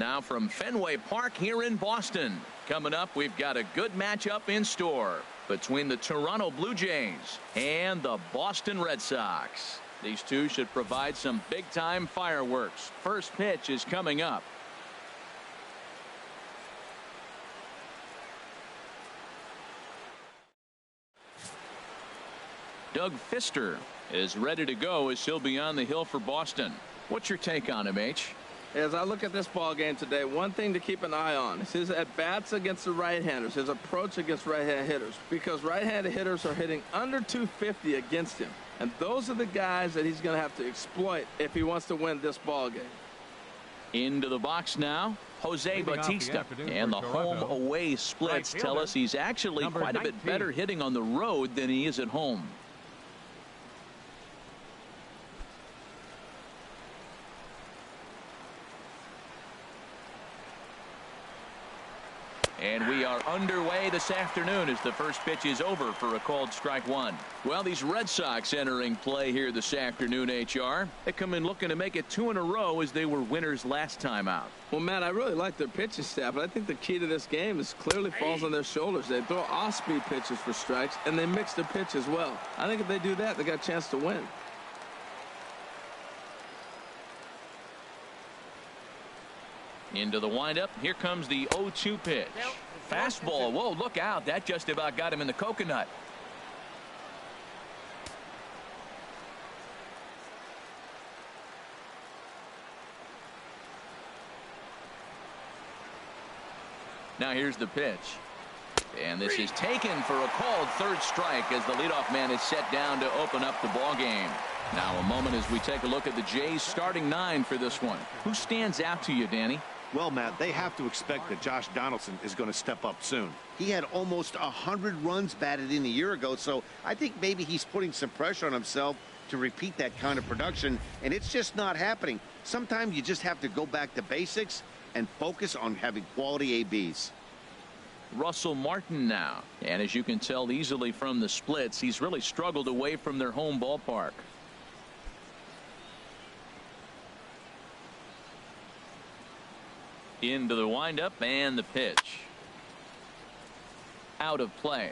Now from Fenway Park here in Boston. Coming up, we've got a good matchup in store between the Toronto Blue Jays and the Boston Red Sox. These two should provide some big-time fireworks. First pitch is coming up. Doug Fister is ready to go as he'll be on the hill for Boston. What's your take on him, H? As I look at this ball game today, one thing to keep an eye on is his at-bats against the right-handers, his approach against right-hand hitters, because right-handed hitters are hitting under 250 against him. And those are the guys that he's going to have to exploit if he wants to win this ball game. Into the box now, Jose Bautista. And the home-away splits tell us he's actually quite a bit better hitting on the road than he is at home. And we are underway this afternoon as the first pitch is over for a called strike one. Well, these Red Sox entering play here this afternoon, HR. They come in looking to make it 2 in a row as they were winners last time out. Well, Matt, I really like their pitching staff, but I think the key to this game is clearly falls on their shoulders. They throw off-speed pitches for strikes, and they mix the pitch as well. I think if they do that, they got a chance to win. Into the windup. Here comes the 0-2 pitch. Fastball. Whoa, look out. That just about got him in the coconut. Now here's the pitch. And this is taken for a called third strike as the leadoff man is set down to open up the ball game. Now a moment as we take a look at the Jays starting 9 for this one. Who stands out to you, Danny? Well, Matt, they have to expect that Josh Donaldson is going to step up soon. He had almost 100 runs batted in a year ago, so I think maybe he's putting some pressure on himself to repeat that kind of production, and it's just not happening. Sometimes you just have to go back to basics and focus on having quality ABs. Russell Martin now, and as you can tell easily from the splits, he's really struggled away from their home ballpark. Into the windup and the pitch. Out of play.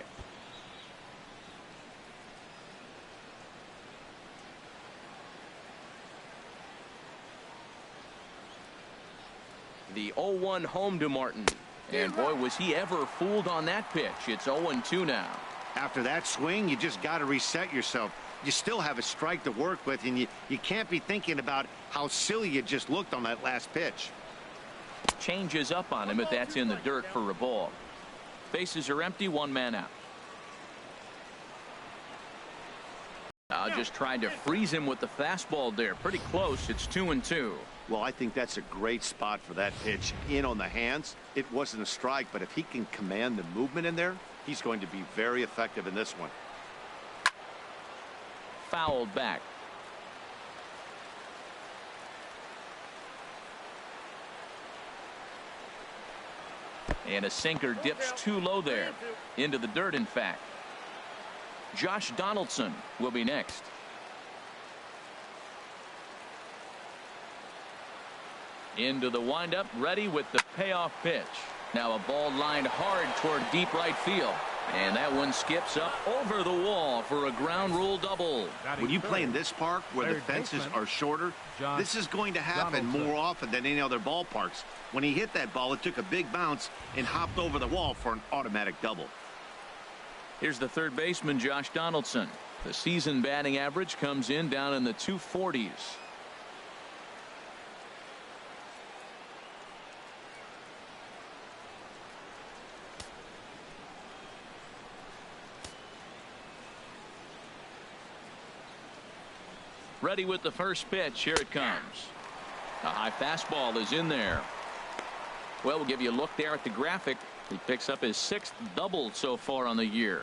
The 0-1 home to Martin. And boy, was he ever fooled on that pitch. It's 0-2 now. After that swing, you just got to reset yourself. You still have a strike to work with, and you can't be thinking about how silly you just looked on that last pitch. Changes up on him, but that's in the dirt for a ball. Bases are empty, 1 man out. Just trying to freeze him with the fastball there. Pretty close. It's 2-2. Well, I think that's a great spot for that pitch. In on the hands. It wasn't a strike, but if he can command the movement in there, he's going to be very effective in this one. Fouled back. And a sinker dips too low there. Into the dirt, in fact. Josh Donaldson will be next. Into the windup, ready with the payoff pitch. Now a ball lined hard toward deep right field. And that one skips up over the wall for a ground rule double. When you play in this park where the fences are shorter, this is going to happen more often than any other ballparks. When he hit that ball, it took a big bounce and hopped over the wall for an automatic double. Here's the third baseman, Josh Donaldson. The season batting average comes in down in the 240s. Ready with the first pitch. Here it comes. A high fastball is in there. Well, we'll give you a look there at the graphic. He picks up his 6th double so far on the year.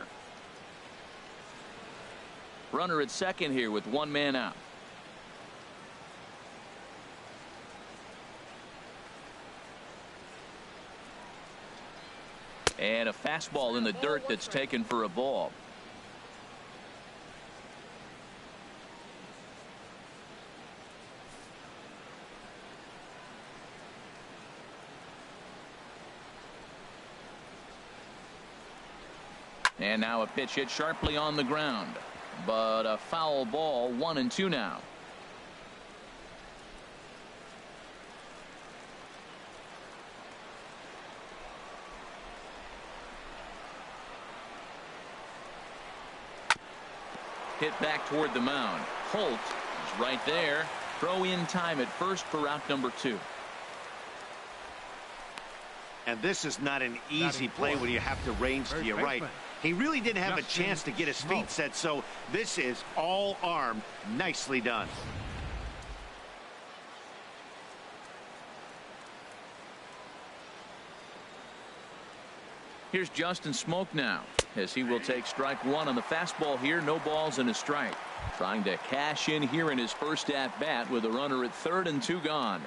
Runner at second here with 1 man out. And a fastball in the dirt that's taken for a ball. And now a pitch hit sharply on the ground. But a foul ball, 1-2 now. Hit back toward the mound. Holt is right there. Throw in time at first for out number 2. And this is not an easy play when you have to range to your right. He really didn't have a chance to get his feet set, so this is all arm. Nicely done. Here's Justin Smoak now, as he will take strike 1 on the fastball here. No balls and a strike. Trying to cash in here in his first at bat with a runner at third and 2 gone.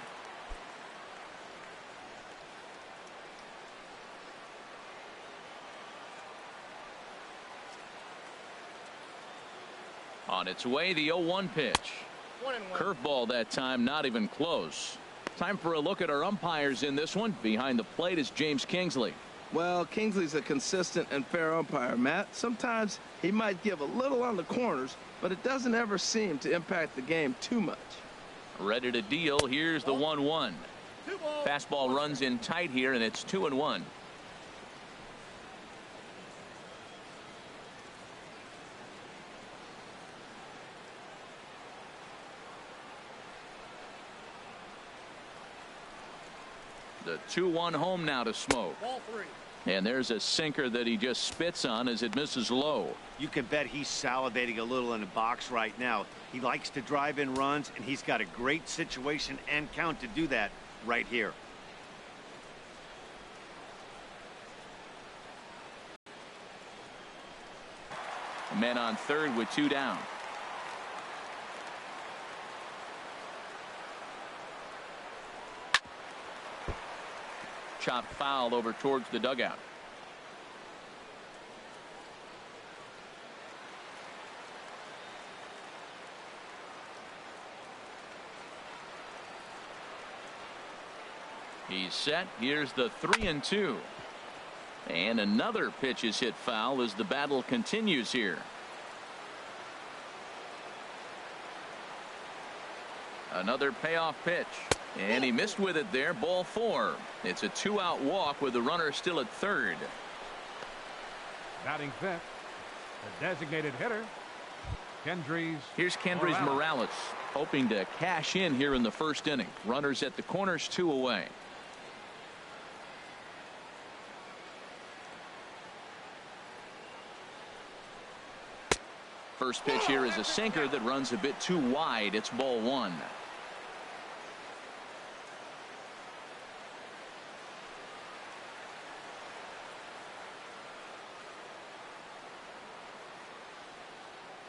On its way, the 0-1 pitch. Curveball that time, not even close. Time for a look at our umpires in this one. Behind the plate is James Kingsley. Well, Kingsley's a consistent and fair umpire, Matt. Sometimes he might give a little on the corners, but it doesn't ever seem to impact the game too much. Ready to deal. Here's the 1-1. Fastball runs in tight here, and it's 2-1. The 2-1 home now to Smoak. And there's a sinker that he just spits on as it misses low. You can bet he's salivating a little in the box right now. He likes to drive in runs, and he's got a great situation and count to do that right here. Men on third with 2 down. Chopped foul over towards the dugout. He's set. Here's the 3-2. And another pitch is hit foul as the battle continues here. Another payoff pitch. And he missed with it there. Ball 4. It's a 2-out walk with the runner still at third. Batting fifth, the designated hitter, Kendrys. Here's Kendrys Morales, hoping to cash in here in the first inning. Runners at the corners, 2 away. First pitch here is a sinker that runs a bit too wide. It's ball 1.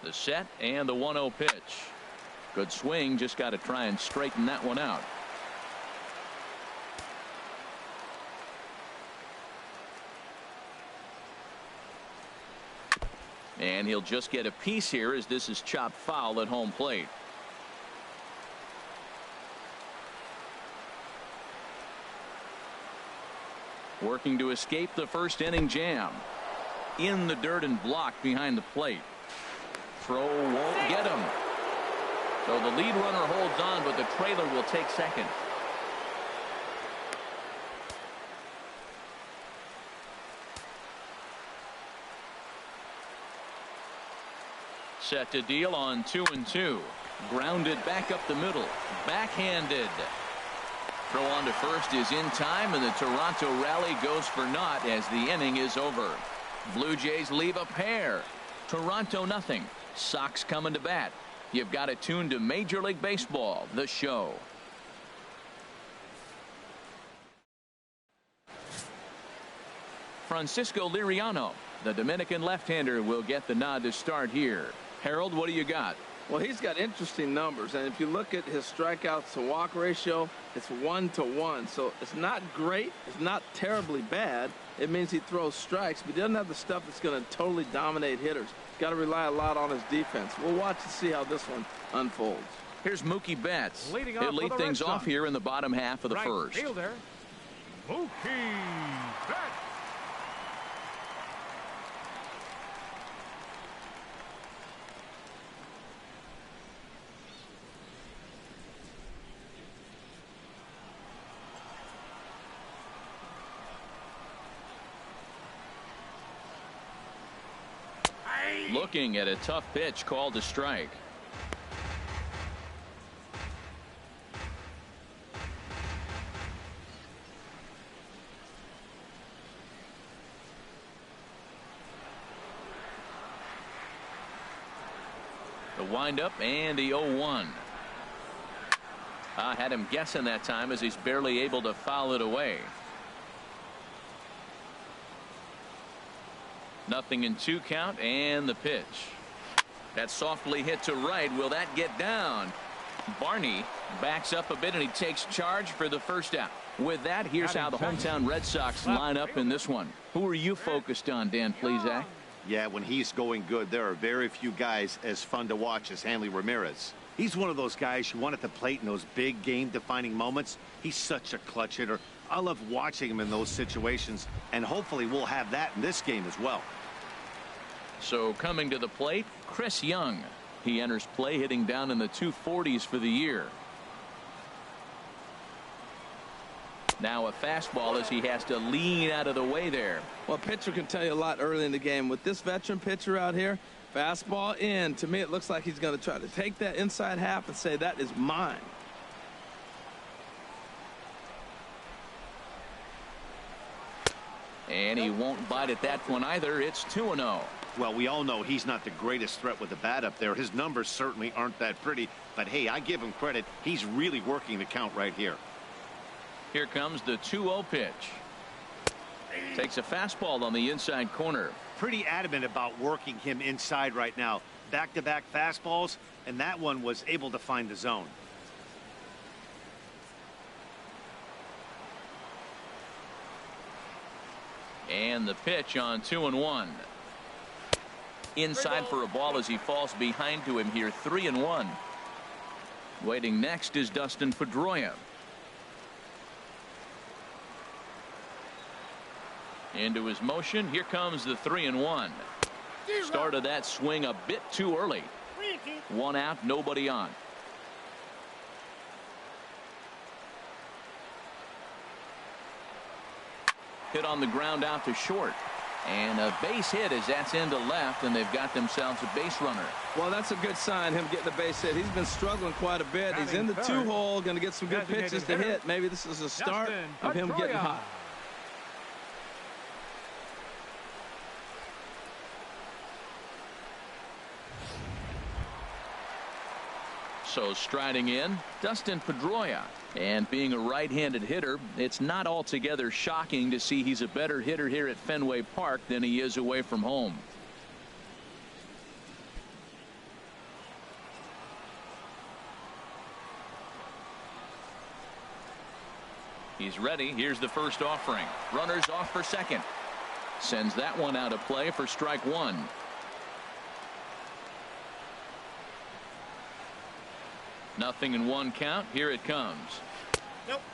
The set and the 1-0 pitch. Good swing, just got to try and straighten that one out. And he'll just get a piece here as this is chopped foul at home plate. Working to escape the first inning jam. In the dirt and blocked behind the plate. Throw won't get him. So the lead runner holds on, but the trailer will take second. Set to deal on 2-2. Grounded back up the middle. Backhanded. Throw on to first is in time, and the Toronto rally goes for naught as the inning is over. Blue Jays leave a pair. Toronto nothing. Sox coming to bat. You've got it tuned to Major League Baseball, the show. Francisco Liriano, the Dominican left-hander, will get the nod to start here. Harold, what do you got? Well, he's got interesting numbers, and if you look at his strikeouts to walk ratio, it's 1-to-1. So it's not great. It's not terribly bad. It means he throws strikes, but he doesn't have the stuff that's going to totally dominate hitters. Got to rely a lot on his defense. We'll watch and see how this one unfolds. Here's Mookie Betts. He'll lead things off here in the bottom half of the first. Fielder, Mookie Betts. Looking at a tough pitch called a strike. The windup and the 0-1. I had him guessing that time as he's barely able to foul it away. Nothing in 2 count and the pitch. That's softly hit to right. Will that get down? Barney backs up a bit and he takes charge for the first out. With that, here's how the hometown Red Sox line up in this one. Who are you focused on, Dan Plesac? Yeah, when he's going good, there are very few guys as fun to watch as Hanley Ramirez. He's one of those guys you want at the plate in those big game-defining moments. He's such a clutch hitter. I love watching him in those situations, and hopefully we'll have that in this game as well. So coming to the plate, Chris Young. He enters play hitting down in the 240s for the year. Now a fastball as he has to lean out of the way there. Well, pitcher can tell you a lot early in the game. With this veteran pitcher out here, fastball in. To me, it looks like he's going to try to take that inside half and say, that is mine. And he won't bite at that one either. It's 2-0. Well, we all know he's not the greatest threat with the bat up there. His numbers certainly aren't that pretty. But, hey, I give him credit. He's really working the count right here. Here comes the 2-0 pitch. Takes a fastball on the inside corner. Pretty adamant about working him inside right now. Back-to-back fastballs, and that one was able to find the zone. And the pitch on 2-1. Inside for a ball as he falls behind to him here. 3-1. Waiting next is Dustin Pedroia. Into his motion. Here comes the 3-1. Started that swing a bit too early. 1 out, nobody on. Hit on the ground out to short. And a base hit as that's into left, and they've got themselves a base runner. Well, that's a good sign, him getting a base hit. He's been struggling quite a bit. He's in the 2-hole, going to get some good pitches to hit. Maybe this is a start of him getting hot. So striding in, Dustin Pedroia. And being a right-handed hitter, it's not altogether shocking to see he's a better hitter here at Fenway Park than he is away from home. He's ready. Here's the first offering. Runners off for second. Sends that one out of play for strike 1. Nothing in 1 count. Here it comes.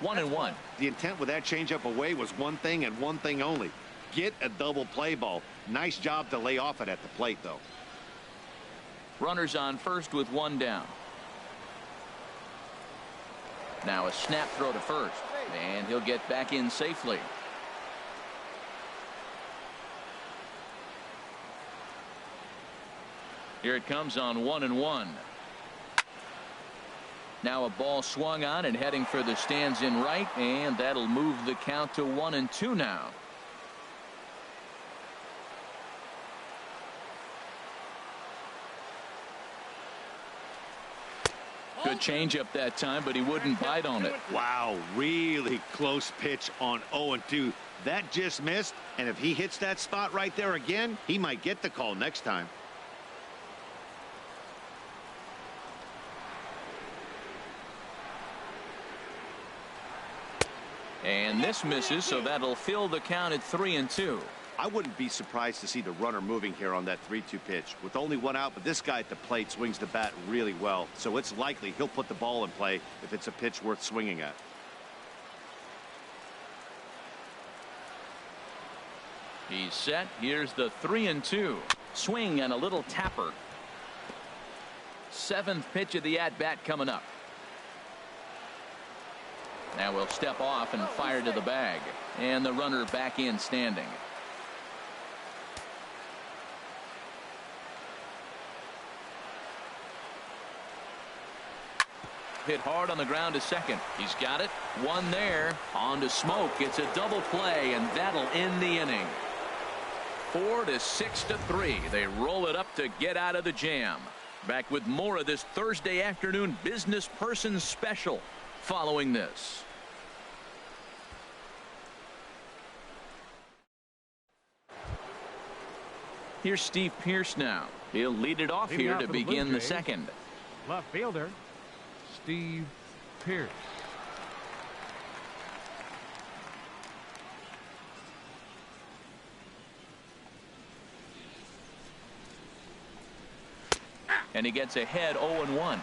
1-1. The intent with that changeup away was one thing and one thing only. Get a double play ball. Nice job to lay off it at the plate, though. Runners on first with 1 down. Now a snap throw to first, and he'll get back in safely. Here it comes on 1-1. Now a ball swung on and heading for the stands in right, and that'll move the count to 1-2 now. Good changeup that time, but he wouldn't bite on it. Wow, really close pitch on 0-2. That just missed, and if he hits that spot right there again, he might get the call next time. And this misses, so that'll fill the count at 3-2. I wouldn't be surprised to see the runner moving here on that 3-2 pitch. With only 1 out, but this guy at the plate swings the bat really well, so it's likely he'll put the ball in play if it's a pitch worth swinging at. He's set. Here's the 3-2. Swing and a little tapper. 7th pitch of the at-bat coming up. Now we'll step off and fire to the bag. And the runner back in standing. hit hard on the ground to second. He's got it. One there. On to Smoak. It's a double play, and that'll end the inning. 4-6-3. They roll it up to get out of the jam. Back with more of this Thursday afternoon business person special following this. Here's Steve Pearce now. He'll lead it off here to begin the second. Left fielder, Steve Pearce. And he gets ahead 0-1.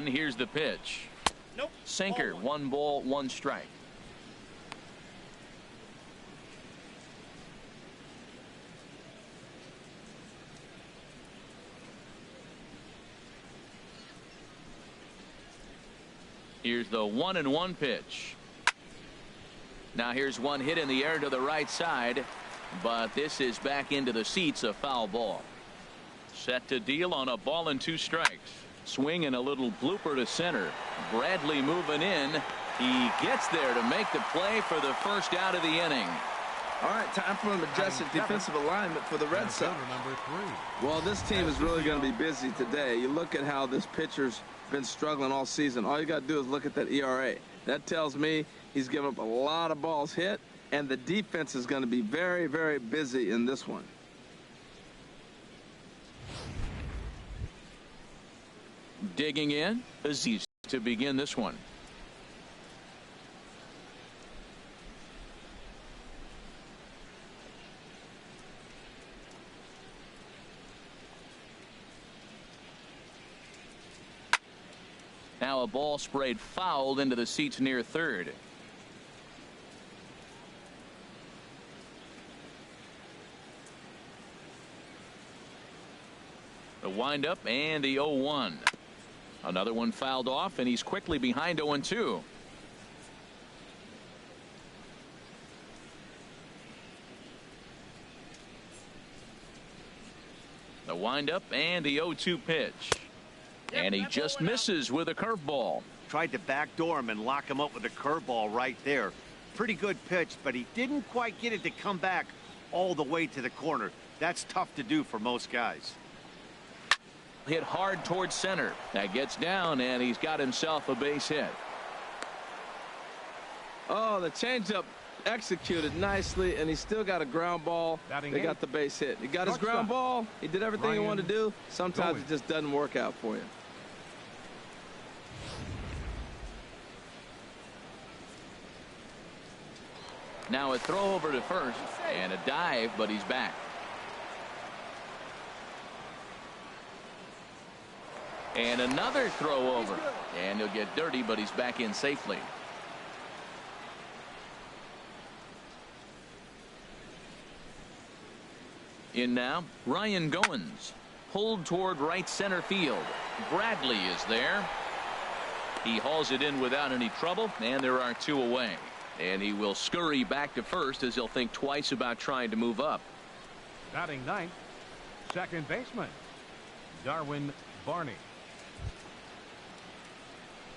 Here's the pitch. Nope. Sinker. 1 ball, 1 strike. Here's the 1-1 pitch. Now here's one hit in the air to the right side, but this is back into the seats, a foul ball. Set to deal on a ball and 2 strikes. Swing and a little blooper to center. Bradley moving in. He gets there to make the play for the first out of the inning. All right, time for an adjusted defensive alignment for the Red Sox. Well, this team is really going to be busy today. You look at how this pitcher's been struggling all season. All you got to do is look at that ERA. That tells me he's given up a lot of balls hit, and the defense is going to be very, very busy in this one. Digging in, Aziz to begin this one. Now a ball sprayed fouled into the seats near third. The windup and the 0-1. Another one fouled off, and he's quickly behind 0-2. The windup and the 0-2 pitch. And he just misses with a curveball. Tried to backdoor him and lock him up with a curveball right there. Pretty good pitch, but he didn't quite get it to come back all the way to the corner. That's tough to do for most guys. Hit hard towards center. That gets down, and he's got himself a base hit. Oh, the changeup executed nicely, and he still got a ground ball. They got the base hit. He got his ground ball. He did everything he wanted to do. Sometimes it just doesn't work out for you. Now a throw over to first and a dive, but he's back. And another throw over, and he'll get dirty, but he's back in safely. In now, Ryan Goins, pulled toward right center field. Bradley is there. He hauls it in without any trouble, and there are 2 away. And he will scurry back to first as he'll think twice about trying to move up. Batting ninth, second baseman, Darwin Barney.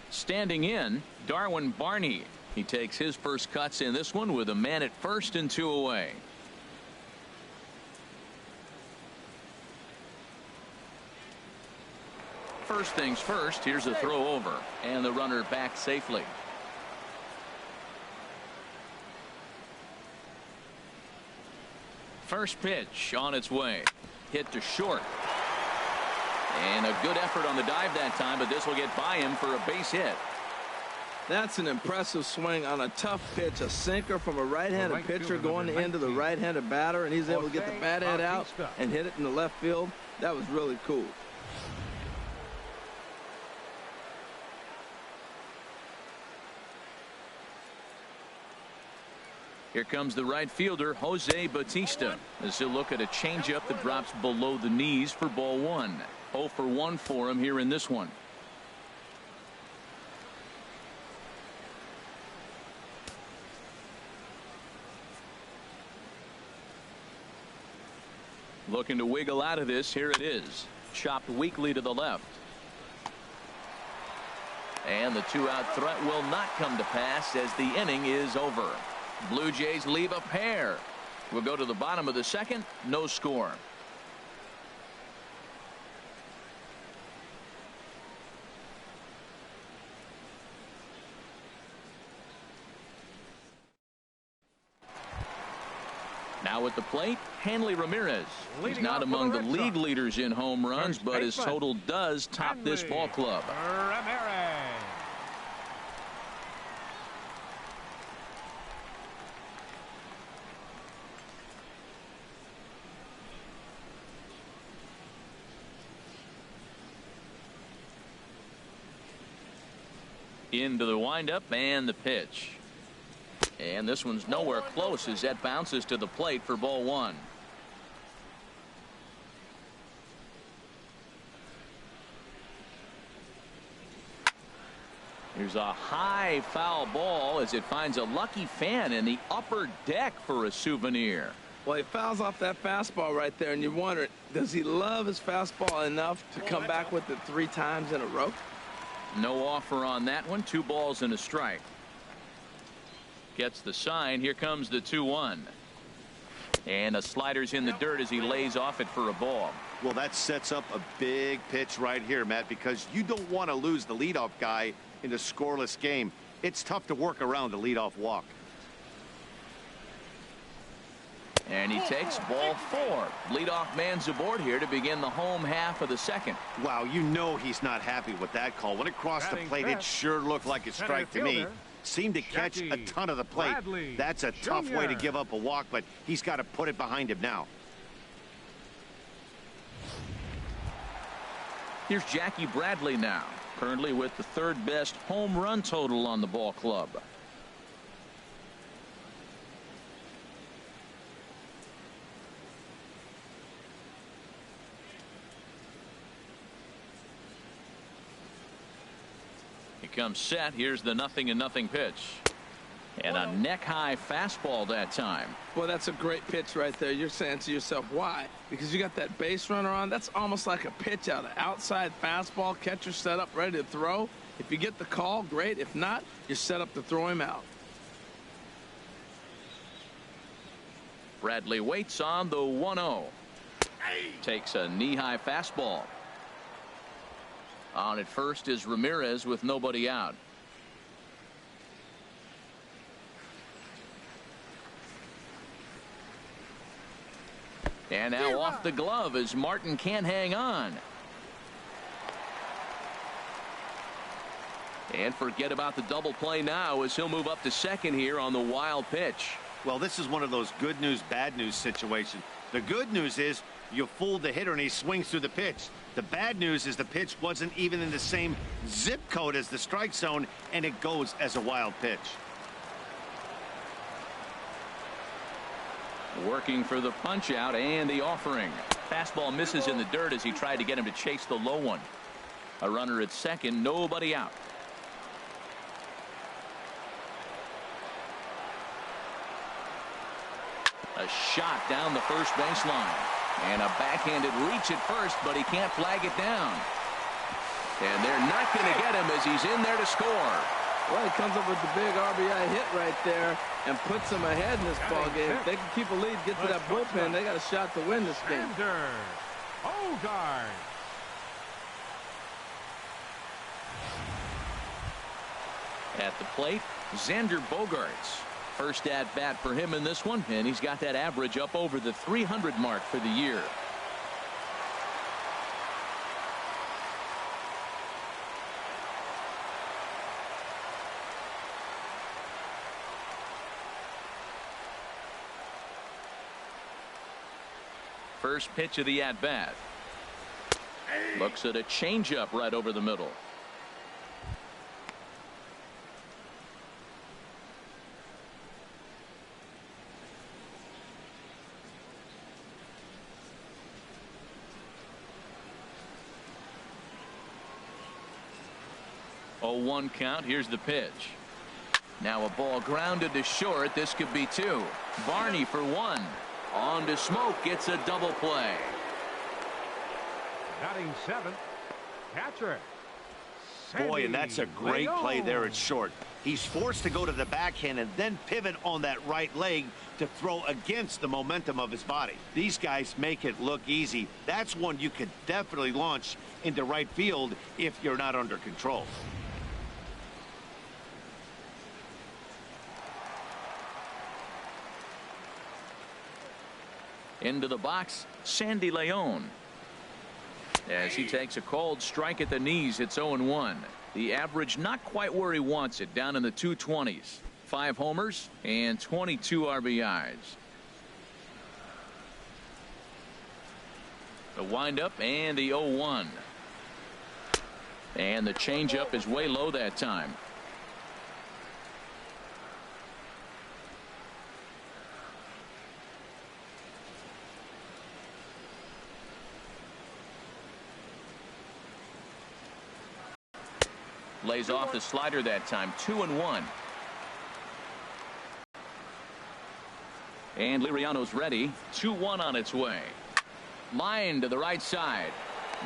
Standing in, Darwin Barney. He takes his first cuts in this one with a man at first and 2 away. First things first, here's a throw over, and the runner back safely. First pitch on its way. Hit to short. And a good effort on the dive that time, but this will get by him for a base hit. That's an impressive swing on a tough pitch. A sinker from a right-handed pitcher going into the right-handed batter, and he's able to get the bat head out and hit it in the left field. That was really cool. Here comes the right fielder, Jose Bautista, as he'll look at a changeup that drops below the knees for ball 1. 0 for 1 for him here in this one. Looking to wiggle out of this. Here it is. Chopped weakly to the left. And the 2-out threat will not come to pass as the inning is over. Blue Jays leave a pair. We'll go to the bottom of the second. No score. Now at the plate, Hanley Ramirez. He's not among the league leaders in home runs, but his total does top this ball club. Ramirez. Into the windup and the pitch. And this one's nowhere close as that bounces to the plate for ball one. Here's a high foul ball as it finds a lucky fan in the upper deck for a souvenir. Well, he fouls off that fastball right there, and you wonder, does he love his fastball enough to come back with it 3 times in a row? No offer on that one. 2 balls and a strike. Gets the sign. Here comes the 2-1. And a slider's in the dirt as he lays off it for a ball. Well, that sets up a big pitch right here, Matt, because you don't want to lose the leadoff guy in a scoreless game. It's tough to work around the leadoff walk. And he takes ball 4. Leadoff man's aboard here to begin the home half of the second. Wow, you know he's not happy with that call. When it crossed the plate, it sure looked like a strike to me. Seemed to catch a ton of the plate. That's a tough way to give up a walk, but he's got to put it behind him now. Here's Jackie Bradley now, currently with the 3rd best home run total on the ball club. Comes set. Here's the 0-0 pitch, and a neck high fastball that time. Well, that's a great pitch right there. You're saying to yourself, why? Because you got that base runner on. That's almost like a pitch out. An outside fastball, catcher set up ready to throw. If you get the call, great. If not, you're set up to throw him out. Bradley waits on the 1-0. Takes a knee-high fastball. On at first is Ramirez with nobody out. And now off the glove as Martin can't hang on. And forget about the double play now as he'll move up to second here on the wild pitch. Well, this is one of those good news, bad news situations. The good news is you fooled the hitter and he swings through the pitch. The bad news is the pitch wasn't even in the same zip code as the strike zone, and it goes as a wild pitch. Working for the punch out and the offering. Fastball misses in the dirt as he tried to get him to chase the low one. A runner at second, nobody out. A shot down the first baseline. And a backhanded reach at first, but he can't flag it down. And they're not going to get him as he's in there to score. Well, he comes up with the big RBI hit right there and puts them ahead in this ball game. If they can keep a lead, get to that bullpen, they got a shot to win this game. At the plate, Xander Bogaerts. First at bat for him in this one, and he's got that average up over the 300 mark for the year. First pitch of the at bat. Looks at a changeup right over the middle. Oh, 1 count. Here's the pitch. Now a ball grounded to short. This could be 2. Barney for 1. On to Smoke. Gets a double play. Batting seventh, catcher. Boy, and that's a great play there at short. He's forced to go to the backhand and then pivot on that right leg to throw against the momentum of his body. These guys make it look easy. That's one you could definitely launch into right field if you're not under control. Into the box, Sandy Leon. As he takes a cold strike at the knees, it's 0-1. The average not quite where he wants it, down in the 220s. 5 homers and 22 RBIs. The windup and the 0-1. And the changeup is way low that time. Lays off the slider that time. 2-1. And Liriano's ready. 2-1 on its way. Line to the right side.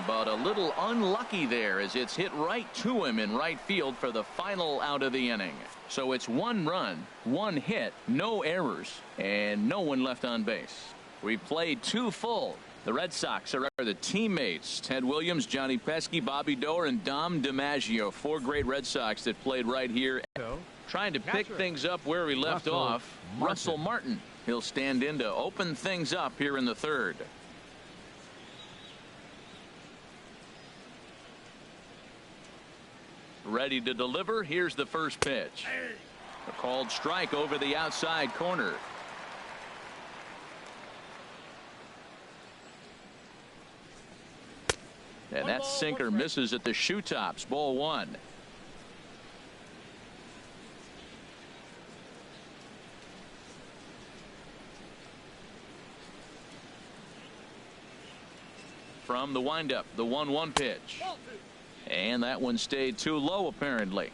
But a little unlucky there as it's hit right to him in right field for the final out of the inning. So it's 1 run, 1 hit, no errors, and no one left on base. We played 2 full. The Red Sox are the teammates. Ted Williams, Johnny Pesky, Bobby Doerr, and Dom DiMaggio. 4 great Red Sox that played right here. Trying to pick things up where we left off. Russell Martin. He'll stand in to open things up here in the 3rd. Ready to deliver. Here's the first pitch. A called strike over the outside corner. And that sinker misses at the shoe tops. Ball 1. From the windup, the 1-1 pitch. And that one stayed too low, apparently.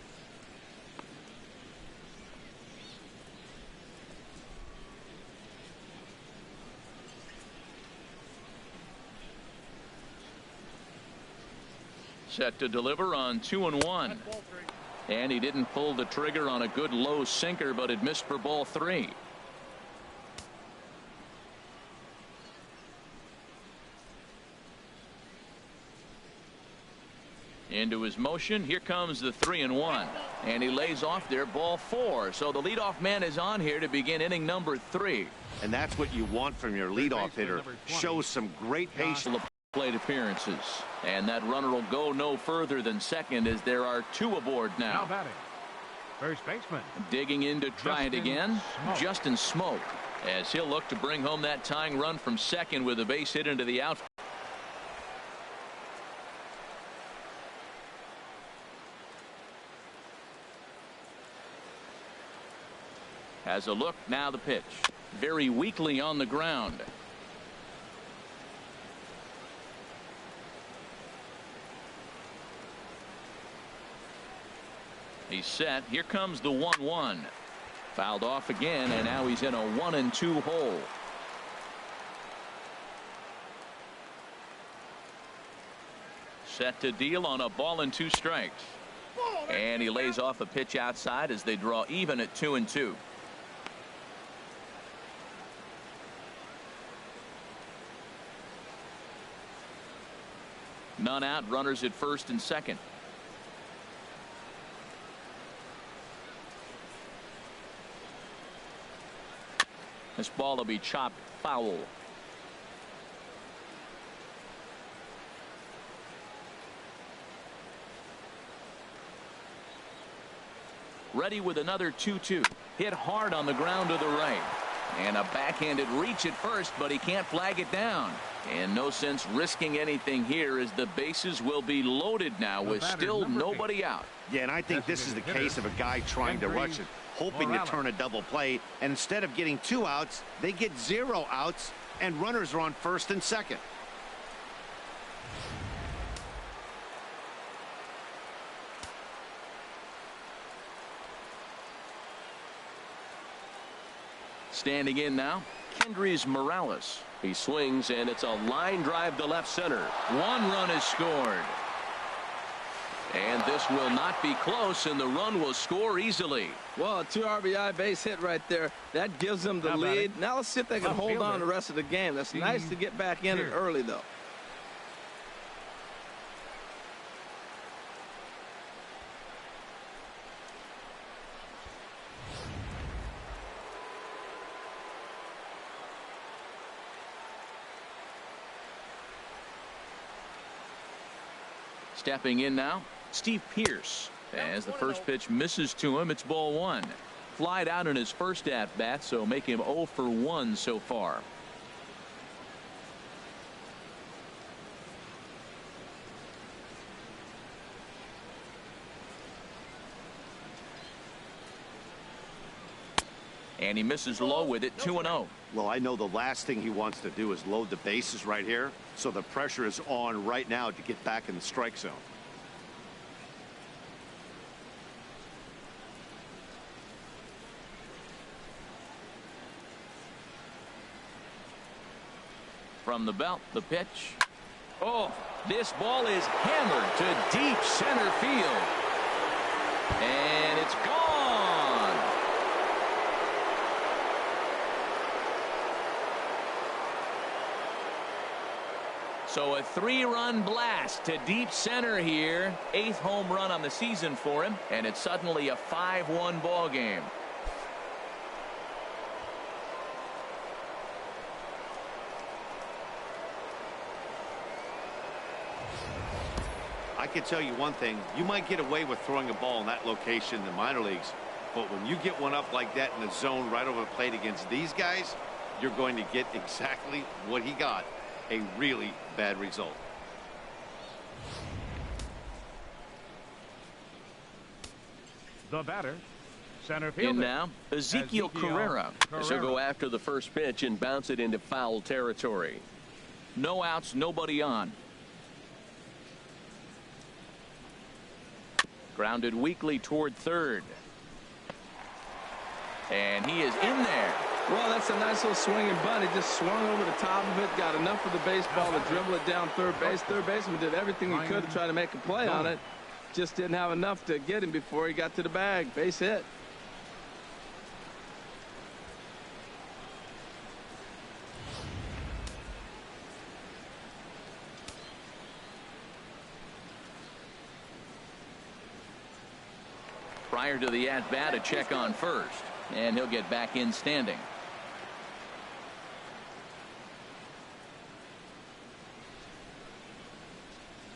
Set to deliver on 2-1. And he didn't pull the trigger on a good low sinker, but it missed for ball 3. Into his motion. Here comes the 3-1. And he lays off there, ball 4. So the leadoff man is on here to begin inning number 3. And that's what you want from your leadoff hitter. Shows some great patience. Plate appearances, and that runner will go no further than second as there are 2 aboard now. Batting, first baseman. Digging in to try it again, Justin Smoak, as he'll look to bring home that tying run from second with a base hit into the outfield. Has a look, now the pitch. Very weakly on the ground. He's set. Here comes the 1-1. Fouled off again, and now he's in a 1-2 hole. Set to deal on a ball and 2 strikes. And he lays off a pitch outside as they draw even at 2-2. None out, runners at first and second. This ball will be chopped foul. Ready with another 2-2. Hit hard on the ground to the right. And a backhanded reach at first, but he can't flag it down. And no sense risking anything here as the bases will be loaded now with still nobody out. Yeah, and I think this is the case of a guy trying to rush it, hoping to turn a double play, and instead of getting 2 outs, they get 0 outs, and runners are on first and second. Standing in now, Kendrys Morales. He swings, and it's a line drive to left center. 1 run is scored. And this will not be close, and the run will score easily. Well, a 2 RBI base hit right there. That gives them the lead. Now let's see if they can hold on the rest of the game. That's nice to get back in it early, though. Stepping in now, Steve Pearce. As the first pitch misses to him, it's ball 1. Flied out in his first at-bat, so make him 0 for 1 so far. And he misses low with it, 2-0. Well, I know the last thing he wants to do is load the bases right here, so the pressure is on right now to get back in the strike zone. From the belt, the pitch. Oh, this ball is hammered to deep center field. And it's gone. So a 3-run blast to deep center here. 8th home run on the season for him. And it's suddenly a 5-1 ball game. I can tell you one thing, you might get away with throwing a ball in that location in the minor leagues, but when you get one up like that in the zone right over the plate against these guys, you're going to get exactly what he got, a really bad result. The batter, center fielder. In now, Ezekiel Carrera. He'll go after the first pitch and bounce it into foul territory. No outs, nobody on. Grounded weakly toward third. And he is in there. Well, that's a nice little swinging bunt. He just swung over the top of it, got enough of the baseball to dribble it down third base. Third baseman did everything he could to try to make a play on it. Just didn't have enough to get him before he got to the bag. Base hit. Prior to the at-bat, a check on first. And he'll get back in standing.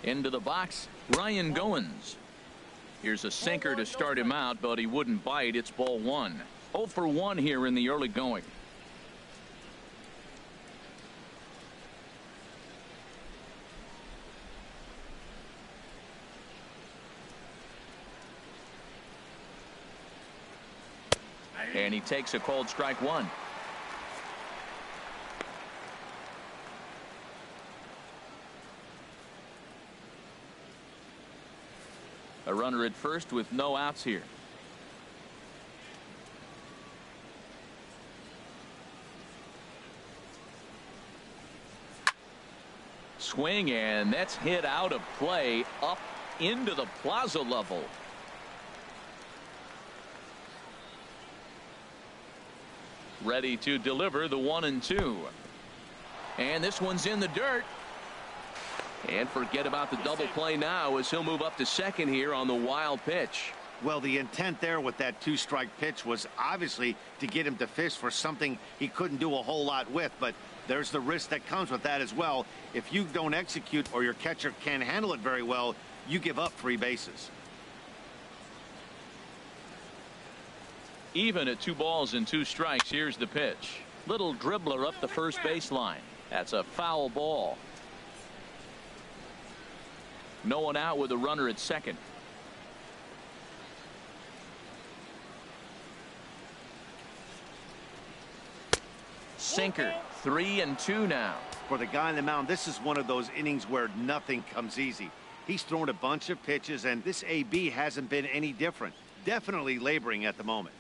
Into the box, Ryan Goins. Here's a sinker to start him out, but he wouldn't bite. It's ball 1. 0 for 1 here in the early going. And he takes a called strike 1. A runner at first with no outs here. Swing, and that's hit out of play up into the plaza level. Ready to deliver the 1-2. And this one's in the dirt. And forget about the double play now as he'll move up to second here on the wild pitch. Well, the intent there with that 2-strike pitch was obviously to get him to fish for something he couldn't do a whole lot with, but there's the risk that comes with that as well. If you don't execute or your catcher can't handle it very well, you give up 3 bases. Even at 2 balls and 2 strikes, here's the pitch. Little dribbler up the first baseline. That's a foul ball. No one out with a runner at second. Sinker, 3-2 now. For the guy on the mound, this is one of those innings where nothing comes easy. He's thrown a bunch of pitches, and this AB hasn't been any different. Definitely laboring at the moment.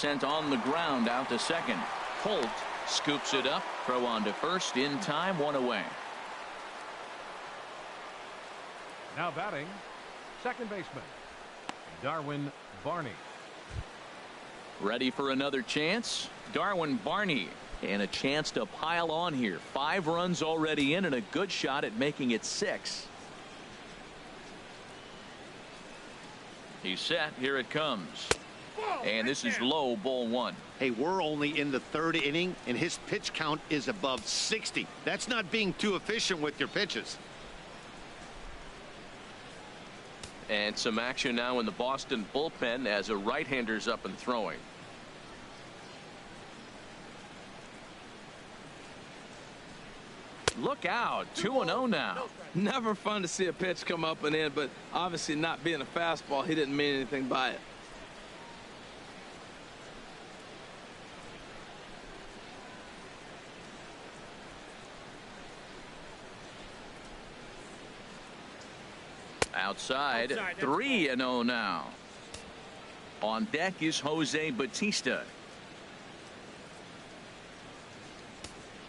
sent on the ground out to second. Holt scoops it up. Throw on to first in time. One away. Now batting, second baseman, Darwin Barney. Ready for another chance. Darwin Barney. And a chance to pile on here. 5 runs already in and a good shot at making it 6. He's set. Here it comes. And this is low, ball 1. Hey, we're only in the 3rd inning, and his pitch count is above 60. That's not being too efficient with your pitches. And some action now in the Boston bullpen as a right-hander's up and throwing. Look out. 2-0 now. Never fun to see a pitch come up and in, but obviously not being a fastball, he didn't mean anything by it. Outside. 3-0 now. On deck is Jose Bautista.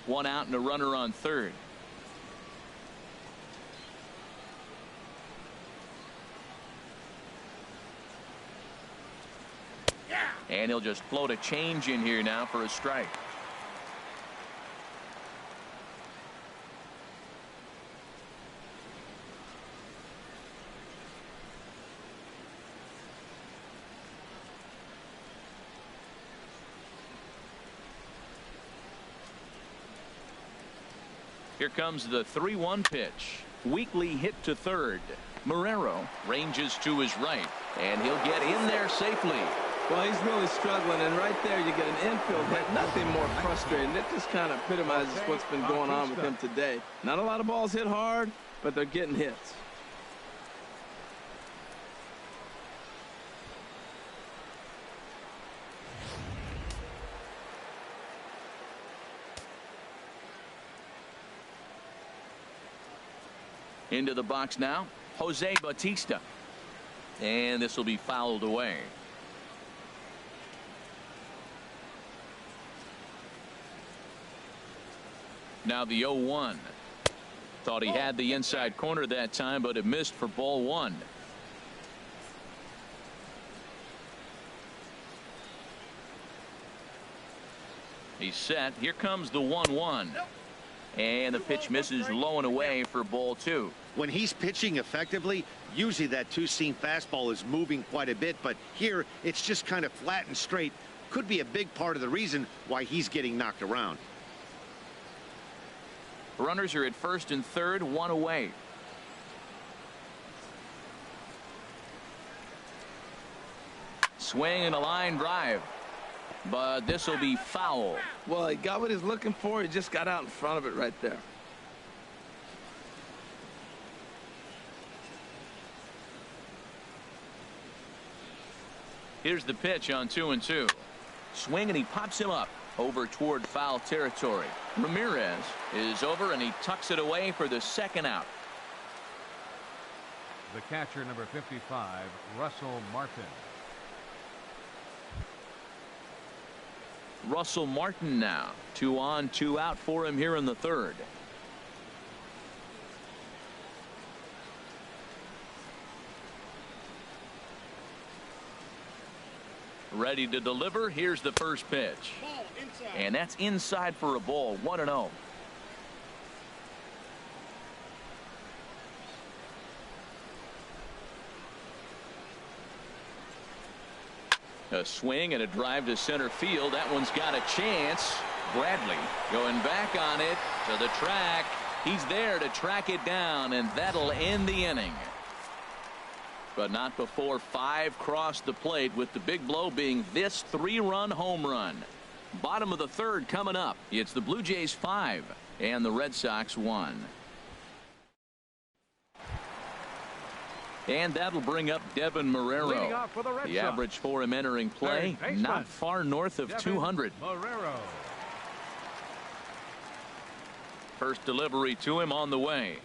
1 out and a runner on third. And he'll just float a change in here now for a strike. Here comes the 3-1 pitch. Weakly hit to third. Marrero ranges to his right, and he'll get in there safely. Well, he's really struggling, and right there you get an infield hit. Nothing more frustrating. It just kind of epitomizes what's been going on with him today. Not a lot of balls hit hard, but they're getting hits. Into the box now, Jose Bautista. And this will be fouled away. Now the 0-1. Thought he had the inside corner that time, but it missed for ball 1. He's set. Here comes the 1-1. And the pitch misses low and away for ball 2. When he's pitching effectively, usually that two-seam fastball is moving quite a bit, but here it's just kind of flat and straight. Could be a big part of the reason why he's getting knocked around. Runners are at first and third, 1 away. Swing and a line drive. But this will be foul. Well, he got what he's looking for. He just got out in front of it right there. Here's the pitch on 2-2. Swing and he pops him up over toward foul territory. Ramirez is over and he tucks it away for the second out. The catcher, number 55, Russell Martin. Russell Martin now. 2 on, 2 out for him here in the third. Ready to deliver. Here's the first pitch. And that's inside for a ball. 1-0. A swing and a drive to center field. That one's got a chance. Bradley going back on it to the track. He's there to track it down, and that'll end the inning. But not before 5 crossed the plate, with the big blow being this 3-run home run. Bottom of the third coming up. It's the Blue Jays 5 and the Red Sox 1. And that'll bring up Devin Marrero. The average for him entering play, not far north of 200. Marrero. First delivery to him on the way.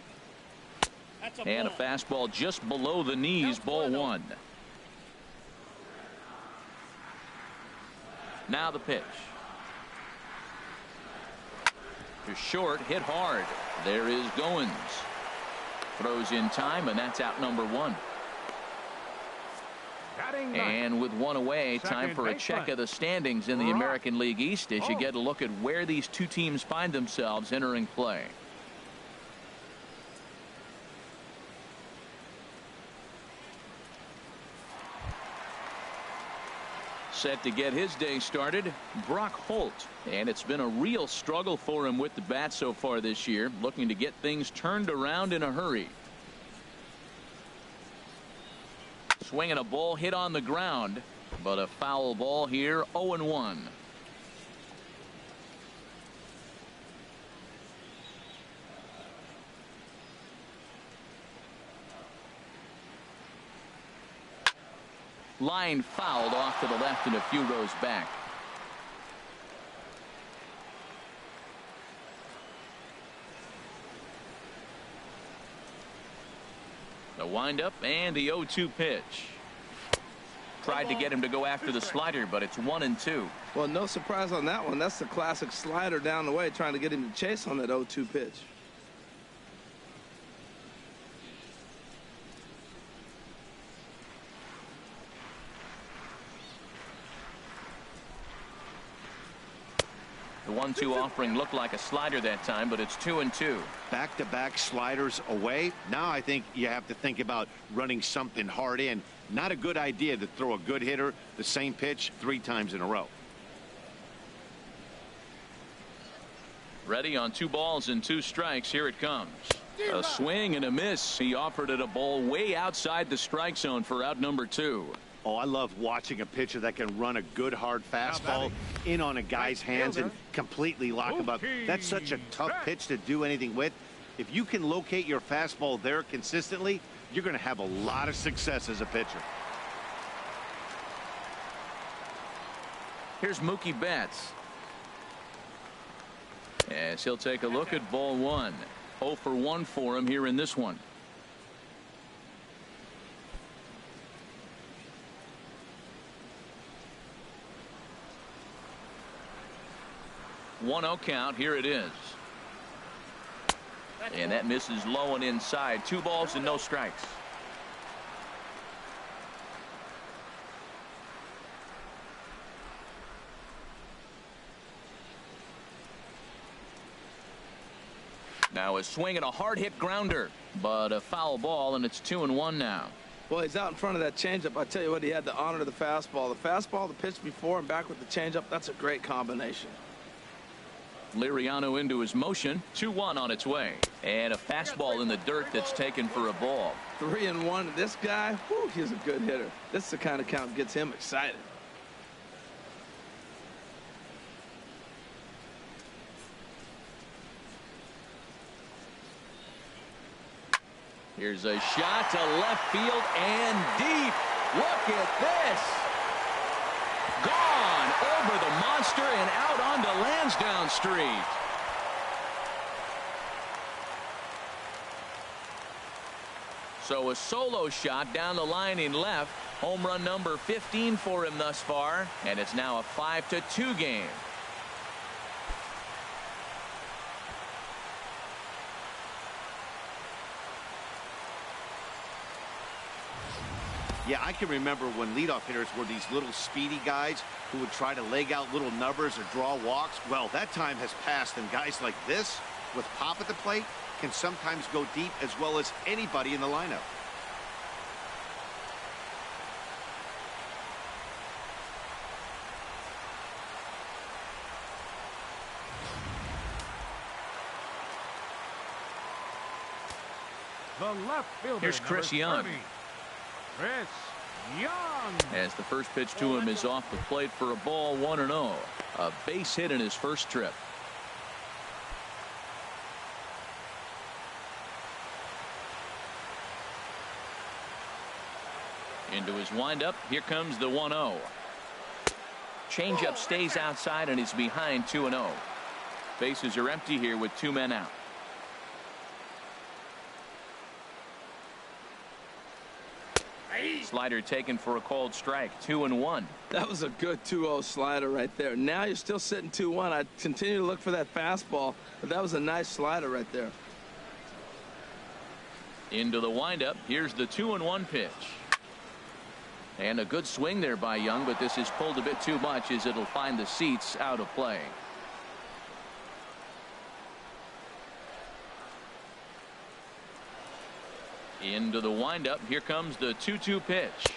And a fastball just below the knees, ball 1. Now the pitch. To short, hit hard. There is Goins. Throws in time, and that's out number one. And with one away, time for a check of the standings in the American League East as you get a look at where these two teams find themselves entering play. Set to get his day started, Brock Holt. And it's been a real struggle for him with the bat so far this year, looking to get things turned around in a hurry. Swinging a ball hit on the ground, but a foul ball here, 0-1. Line fouled off to the left and a few rows back. The windup and the 0-2 pitch. Tried to get him to go after the slider, but it's 1-2. Well, no surprise on that one. That's the classic slider down the way, trying to get him to chase on that 0-2 pitch. The 1-2 offering looked like a slider that time, but it's 2-2. Back-to-back sliders away. Now I think you have to think about running something hard in. Not a good idea to throw a good hitter the same pitch 3 times in a row. Ready on 2 balls and 2 strikes. Here it comes. A swing and a miss. He offered it a ball way outside the strike zone for out number 2. Oh, I love watching a pitcher that can run a good hard fastball in on a guy's hands and completely lock him up. That's such a tough pitch to do anything with. If you can locate your fastball there consistently, you're going to have a lot of success as a pitcher. Here's Mookie Betts. As he'll take a look at ball 1. 0 for 1 for him here in this one. 1-0 count. Here it is. And that misses low and inside. 2 balls and no strikes. Now a swing and a hard hit grounder, but a foul ball, and it's 2-1 now. Well, he's out in front of that changeup. I tell you what, he had the honor of the fastball. The fastball, the pitch before and back with the changeup, that's a great combination. Liriano into his motion. 2-1 on its way. And a fastball in the dirt that's taken for a ball. 3-1. This guy, whew, he's a good hitter. This is the kind of count that gets him excited. Here's a shot to left field and deep. Look at this. Gone over the monster and out onto Lansdowne Street. So a solo shot down the line in left. Home run number 15 for him thus far, and it's now a 5-2 game. Yeah, I can remember when leadoff hitters were these little speedy guys who would try to leg out little numbers or draw walks. Well, that time has passed, and guys like this with pop at the plate can sometimes go deep as well as anybody in the lineup. The left fielder. Here's Chris Young. Chris Young. As the first pitch to him is off the plate for a ball, 1-0. A base hit in his first trip. Into his windup. Here comes the 1-0. Changeup stays outside and is behind 2-0. Bases are empty here with 2 men out. Slider taken for a called strike. 2-1. That was a good 2-0 slider right there. Now you're still sitting 2-1. I'd continue to look for that fastball, but that was a nice slider right there. Into the windup. Here's the 2-1 pitch. And a good swing there by Young, but this is pulled a bit too much as it'll find the seats out of play. Into the windup. Here comes the 2-2 pitch.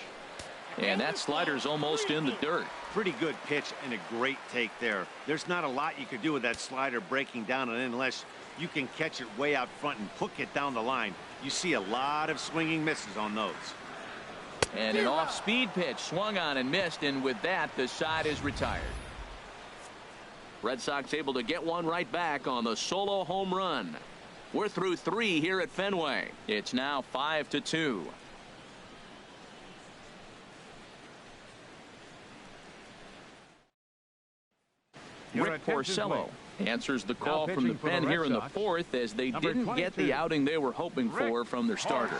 And that slider's almost in the dirt. Pretty good pitch and a great take there. There's not a lot you could do with that slider breaking down and in unless you can catch it way out front and hook it down the line. You see a lot of swinging misses on those. And an off-speed pitch swung on and missed, and with that the side is retired. Red Sox able to get one right back on the solo home run. We're through 3 here at Fenway. It's now 5-2. Rick Porcello answers the call from the pen here in the 4th as they didn't get the outing they were hoping for from their starter.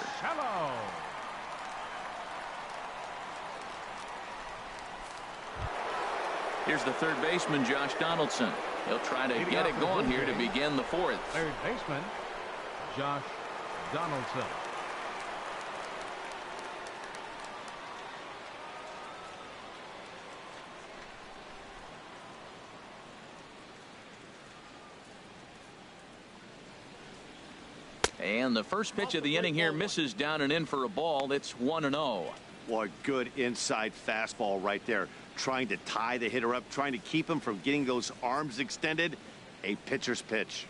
Here's the third baseman, Josh Donaldson. He'll try to get it going here to begin the 4th. Third baseman, Josh Donaldson. And the first pitch of the inning here misses down and in for a ball. It's 1-0. Boy, good inside fastball right there. Trying to tie the hitter up, trying to keep him from getting those arms extended. A pitcher's pitch.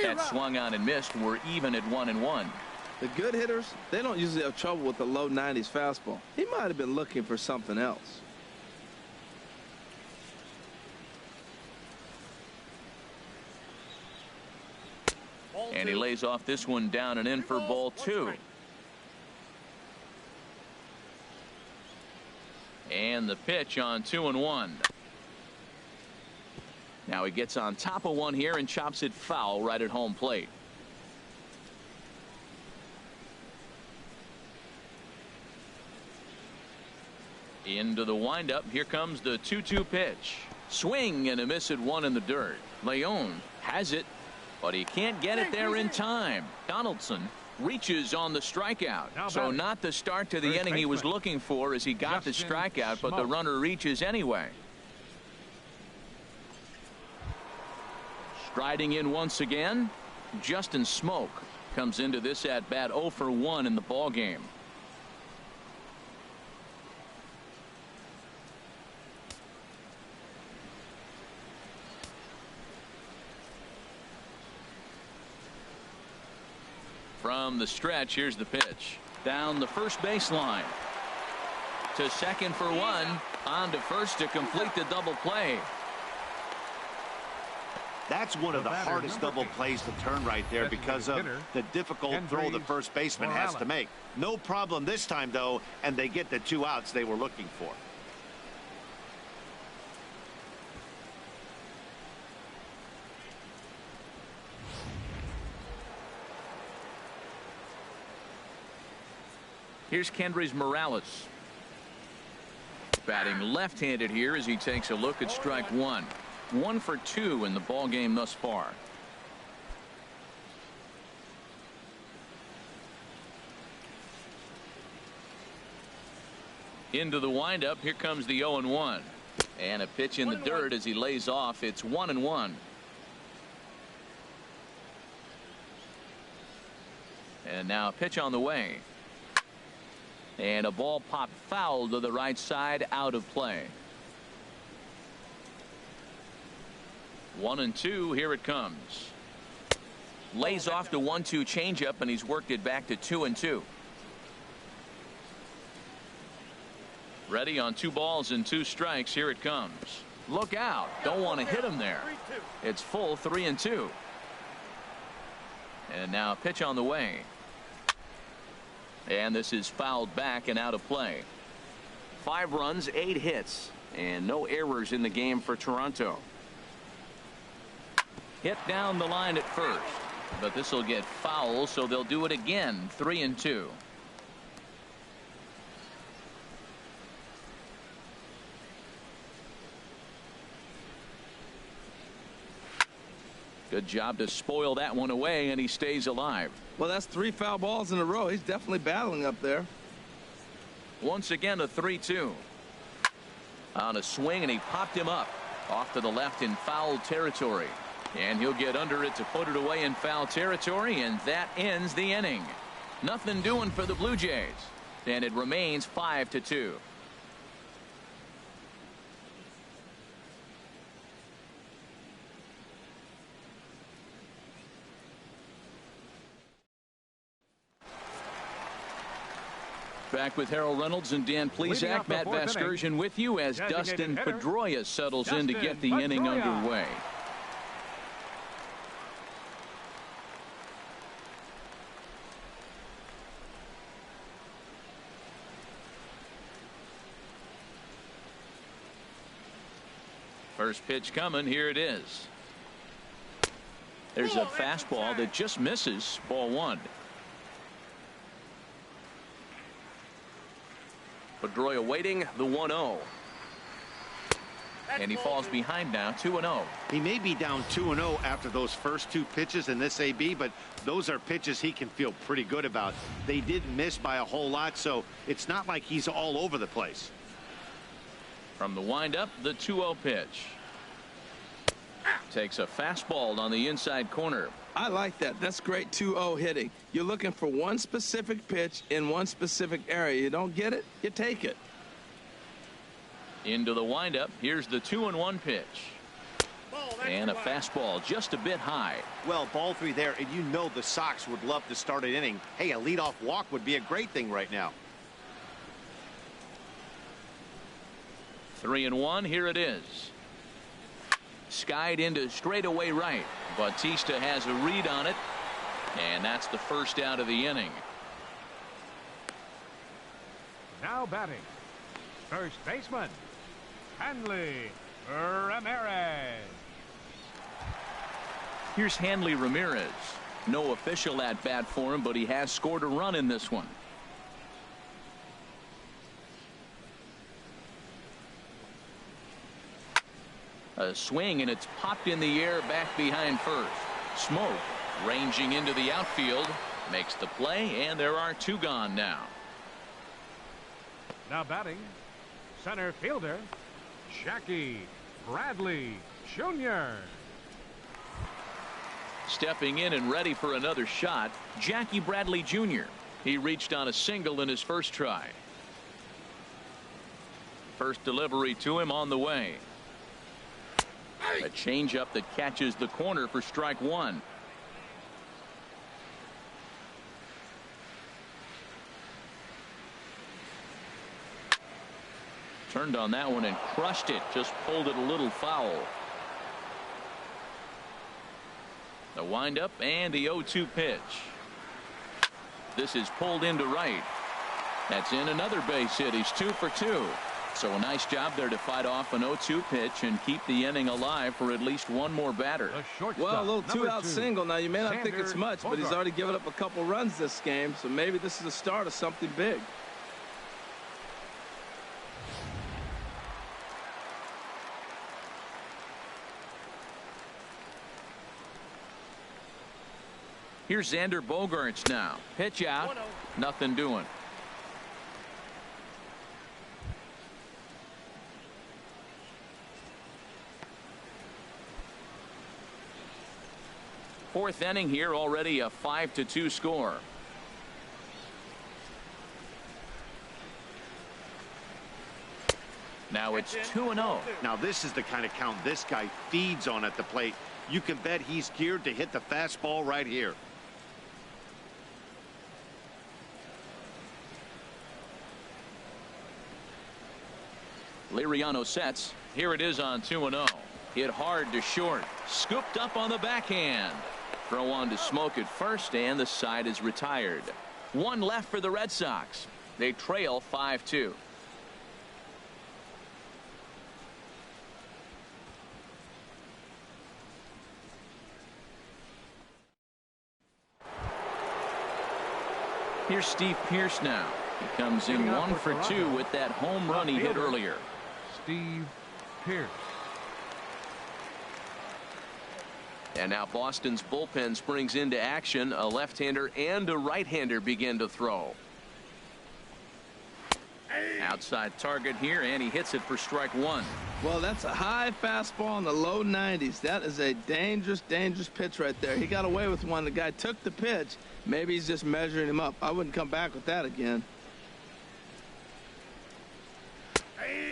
That swung on and missed. We're even at 1-1. The good hitters, they don't usually have trouble with the low 90s fastball. He might have been looking for something else. And he lays off this one down and in for ball 2. And the pitch on 2-1. Now he gets on top of one here and chops it foul right at home plate. Into the windup. Here comes the 2-2 pitch. Swing and a miss at one in the dirt. Leon has it, but he can't get it there in time. Donaldson reaches on the strikeout. So not the start to the inning he was looking for as he got the strikeout, but the runner reaches anyway. Striding in once again, Justin Smoak comes into this at bat 0 for 1 in the ball game. From the stretch, here's the pitch. Down the first baseline. To second for 1. On to first to complete the double play. That's one of the hardest double plays to turn right there because of the difficult throw the first baseman has to make. No problem this time, though, and they get the 2 outs they were looking for. Here's Kendrys Morales. Batting left-handed here as he takes a look at strike 1. 1 for 2 in the ball game thus far. Into the windup. Here comes the 0-1. And a pitch in the dirt as he lays off. It's 1-1. And now a pitch on the way. And a ball popped foul to the right side, out of play. 1-2. Here it comes. Lays off the 1-2 changeup, and he's worked it back to 2-2. Ready on 2 balls and 2 strikes. Here it comes. Look out. Don't want to hit him there. It's full 3-2. And now a pitch on the way. And this is fouled back and out of play. 5 runs, 8 hits, and no errors in the game for Toronto. Hit down the line at first, but this will get foul, so they'll do it again. 3-2. Good job to spoil that one away, and he stays alive. Well, that's 3 foul balls in a row. He's definitely battling up there. Once again, a 3-2. On a swing, and he popped him up. Off to the left in foul territory. And he'll get under it to put it away in foul territory, and that ends the inning. Nothing doing for the Blue Jays. And it remains 5-2. Back with Harold Reynolds and Dan Plesac. Matt Vasgersian with you as Dustin Pedroia settles in to get the inning underway. First pitch coming. Here it is. There's a fastball that just misses. Ball 1. Pedroia waiting the 1-0. And he falls behind now 2-0. He may be down 2-0 after those first 2 pitches in this AB, but those are pitches he can feel pretty good about. They didn't miss by a whole lot, so it's not like he's all over the place. From the windup, the 2-0 pitch. Takes a fastball on the inside corner. I like that. That's great 2-0 hitting. You're looking for one specific pitch in one specific area. You don't get it, you take it. Into the windup. Here's the 2-1 pitch. And a fastball just a bit high. Well, ball 3 there, and you know the Sox would love to start an inning. Hey, a leadoff walk would be a great thing right now. 3-1. Here it is. Skied into straightaway right. Bautista has a read on it, and that's the first out of the inning. Now batting, first baseman, Hanley Ramirez. Here's Hanley Ramirez. No official at bat for him, but he has scored a run in this one. A swing, and it's popped in the air back behind first. Smoke ranging into the outfield makes the play, and there are 2 gone now. Now batting, center fielder, Jackie Bradley Jr. Stepping in and ready for another shot, Jackie Bradley Jr. He reached on a single in his first try. First delivery to him on the way. A changeup that catches the corner for strike 1. Turned on that one and crushed it. Just pulled it a little foul. The windup and the 0-2 pitch. This is pulled into right. That's in another base hit. He's 2 for 2. So a nice job there to fight off an 0-2 pitch and keep the inning alive for at least one more batter. Well, a little 2-out single. Now, you may not think it's much, but he's already given up a couple runs this game, so maybe this is the start of something big. Here's Xander Bogaerts now. Pitch out. Nothing doing. Fourth inning here, already a 5-2 score. Now it's 2-0. Now this is the kind of count this guy feeds on at the plate. You can bet he's geared to hit the fastball right here. Liriano sets. Here it is on 2-0. Hit hard to short. Scooped up on the backhand. Throw on to Smoke at first, and the side is retired. 1 left for the Red Sox. They trail 5-2. Here's Steve Pearce now. He comes in 1 for 2 with that home run he hit earlier. Steve Pearce. And now Boston's bullpen springs into action. A left-hander and a right-hander begin to throw. Outside target here, and he hits it for strike one. Well, that's a high fastball in the low 90s. That is a dangerous, dangerous pitch right there. He got away with one. The guy took the pitch. Maybe he's just measuring him up. I wouldn't come back with that again.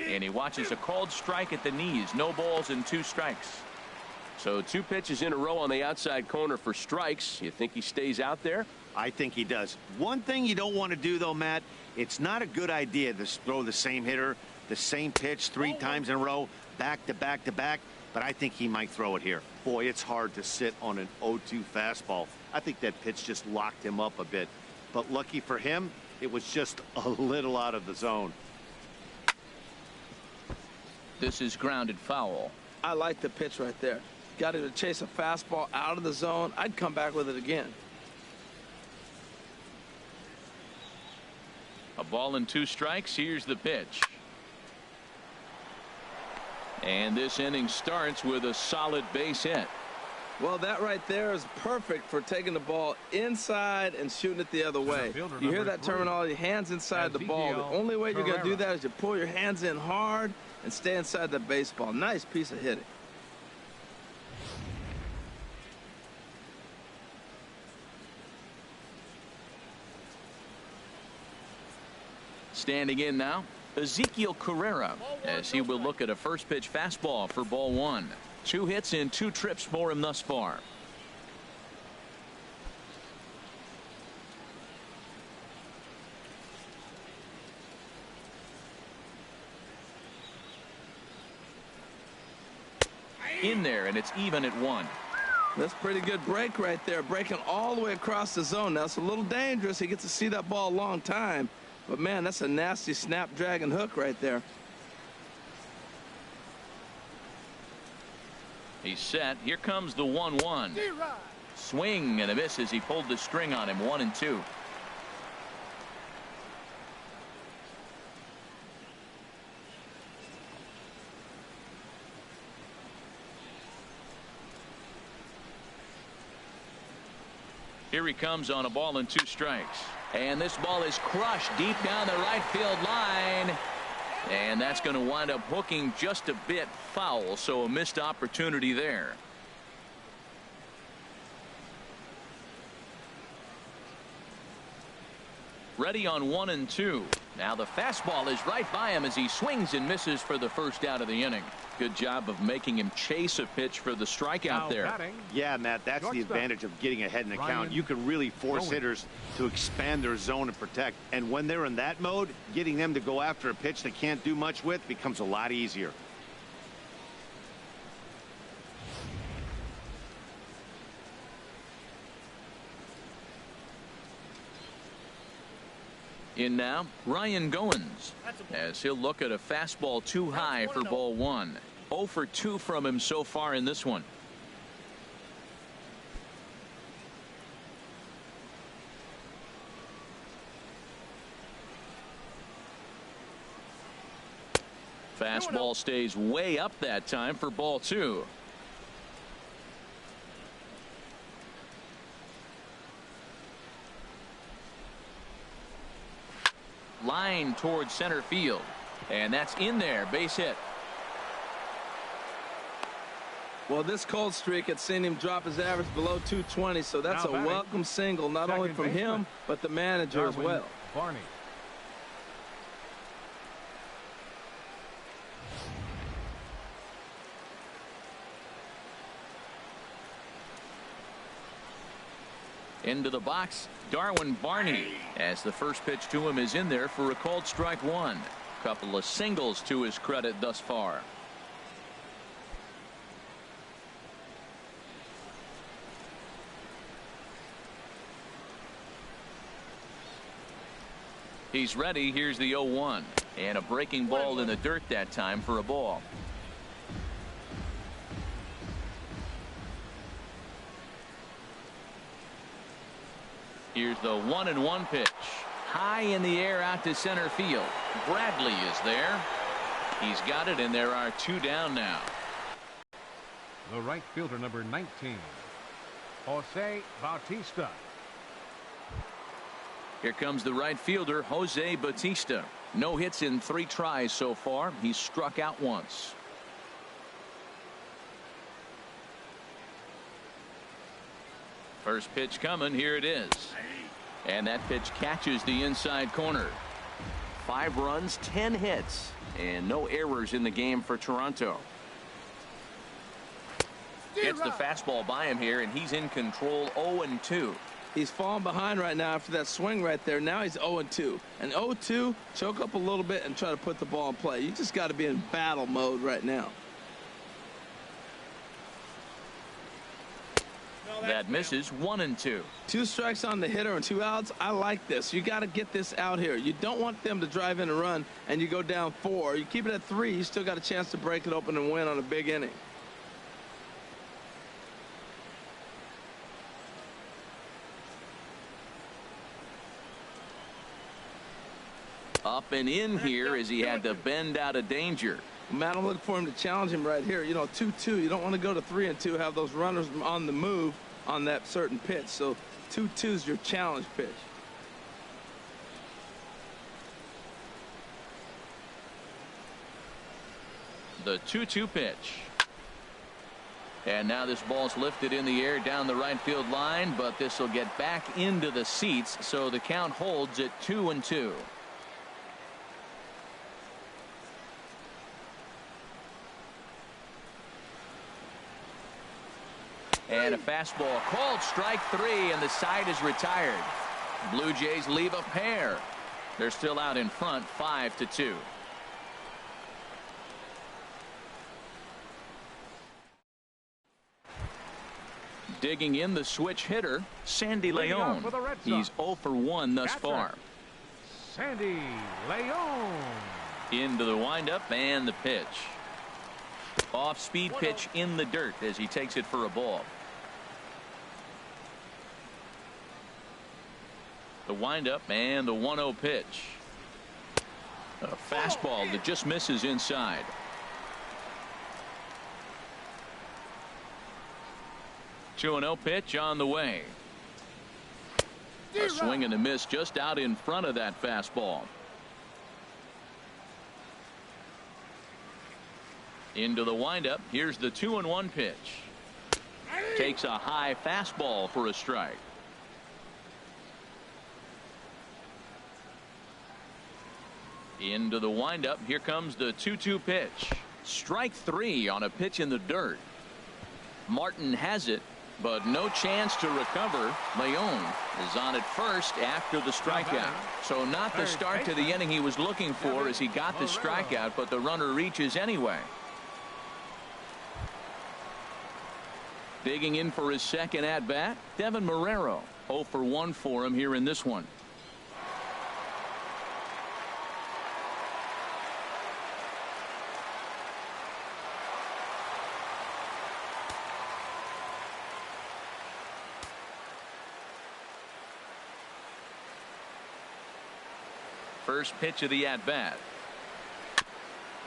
And he watches a called strike at the knees. No balls and 2 strikes. So 2 pitches in a row on the outside corner for strikes. You think he stays out there? I think he does. One thing you don't want to do, though, Matt, it's not a good idea to throw the same hitter, the same pitch 3 times in a row, back to back to back, but I think he might throw it here. Boy, it's hard to sit on an 0-2 fastball. I think that pitch just locked him up a bit. But lucky for him, it was just a little out of the zone. This is grounded foul. I like the pitch right there. Got him to chase a fastball out of the zone. I'd come back with it again. A ball and 2 strikes. Here's the pitch. And this inning starts with a solid base hit. Well, that right there is perfect for taking the ball inside and shooting it the other way. You hear that terminology, hands inside the ball. The only way you're going to do that is you pull your hands in hard and stay inside the baseball. Nice piece of hitting. Standing in now, Ezekiel Carrera, as he will look at a first pitch fastball for ball 1. 2 hits in 2 trips for him thus far. In there, and it's even at 1. That's a pretty good break right there, breaking all the way across the zone. Now, it's a little dangerous. He gets to see that ball a long time. But, man, that's a nasty snapdragon hook right there. He's set. Here comes the 1-1. Swing and a miss as he pulled the string on him. 1-2. Here he comes on a ball and 2 strikes. And this ball is crushed deep down the right field line. And that's going to wind up hooking just a bit foul, so a missed opportunity there. Ready on 1-2. Now the fastball is right by him as he swings and misses for the first out of the inning. Good job of making him chase a pitch for the strikeout there. Yeah, Matt, that's the advantage of getting ahead in the count. You can really force hitters to expand their zone and protect. And when they're in that mode, getting them to go after a pitch they can't do much with becomes a lot easier. In now, Ryan Goins, as he'll look at a fastball too high for ball 1. 0 for 2 from him so far in this one. Fastball stays way up that time for ball 2. Line towards center field, and that's in there. Base hit. Well, this cold streak had seen him drop his average below 220, so that's a welcome single, not only from him but the manager as well. Barney. Into the box, Darwin Barney, as the first pitch to him is in there for a called strike 1. Couple of singles to his credit thus far. He's ready. Here's the 0-1, and a breaking ball in the dirt that time for a ball. Here's the 1-1 pitch. High in the air out to center field. Bradley is there. He's got it, and there are 2 down now. the right fielder, number 19, Jose Bautista. Here comes the right fielder, Jose Bautista. No hits in 3 tries so far. He's struck out once. First pitch coming. Here it is. And that pitch catches the inside corner. 5 runs, 10 hits, and no errors in the game for Toronto. Gets the fastball by him here, and he's in control. 0-2. He's falling behind right now after that swing right there. Now he's 0-2. And 0-2, choke up a little bit and try to put the ball in play. You just got to be in battle mode right now. That misses. 1-2. 2 strikes on the hitter and 2 outs. I like this. You got to get this out here. You don't want them to drive in a run and you go down 4. You keep it at 3. You still got a chance to break it open and win on a big inning. Up and in here as he had to bend out of danger. Man, I'm looking for him to challenge him right here. You know, 2-2. You don't want to go to 3-2, have those runners on the move on that certain pitch. So 2-2 is your challenge pitch. The 2-2 pitch. And now this ball's lifted in the air down the right field line, but this will get back into the seats, so the count holds at 2-2. And a fastball called strike 3, and the side is retired. Blue Jays leave a pair. They're still out in front, 5-2. Digging in the switch hitter, Sandy Leon. He's 0 for 1 thus far. Sandy Leon. Into the windup and the pitch. Off-speed pitch in the dirt as he takes it for a ball. The windup and the 1-0 pitch. A fastball that just misses inside. The 2-0 pitch on the way. A swing and a miss just out in front of that fastball. Into the windup. Here's the 2-1 pitch. Takes a high fastball for a strike. Into the windup. Here comes the 2-2 pitch. Strike 3 on a pitch in the dirt. Martin has it, but no chance to recover. Leon is on at first after the strikeout. So not the start to the inning he was looking for as he got the strikeout, but the runner reaches anyway. Digging in for his second at bat, Devin Marrero. 0 for 1 for him here in this one. First pitch of the at-bat.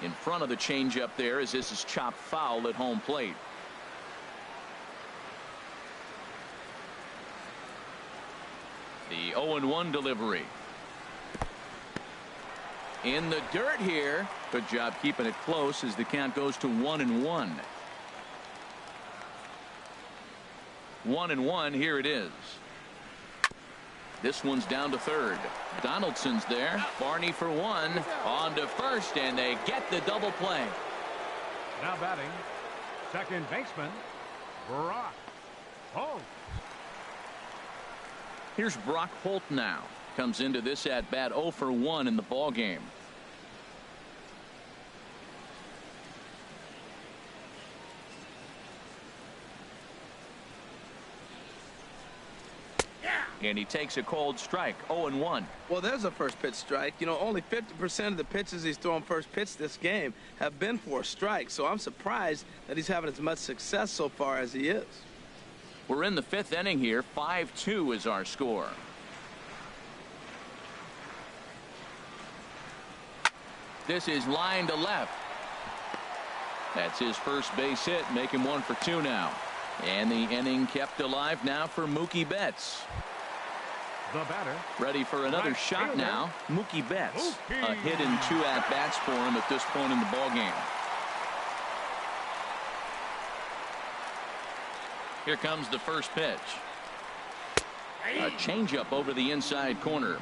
In front of the changeup there as this is chopped foul at home plate. The 0-1 delivery. In the dirt here. Good job keeping it close as the count goes to 1-1. 1-1. Here it is. This one's down to third. Donaldson's there. Barney for 1. On to first, and they get the double play. Now batting, second baseman, Brock Holt. Here's Brock Holt now. Comes into this at bat 0 for 1 in the ball game. And he takes a cold strike. 0-1. Well, there's a first pitch strike. You know, only 50% of the pitches he's thrown first pitch this game have been for strikes. So I'm surprised that he's having as much success so far as he is. We're in the 5th inning here. 5-2 is our score. This is line to left. That's his first base hit, make him 1 for 2 now. And the inning kept alive now for Mookie Betts. The batter. Ready for another Right shot fielder. now. Mookie Betts. Mookie. A hit and 2 at-bats for him at this point in the ballgame. Here comes the first pitch. A changeup over the inside corner.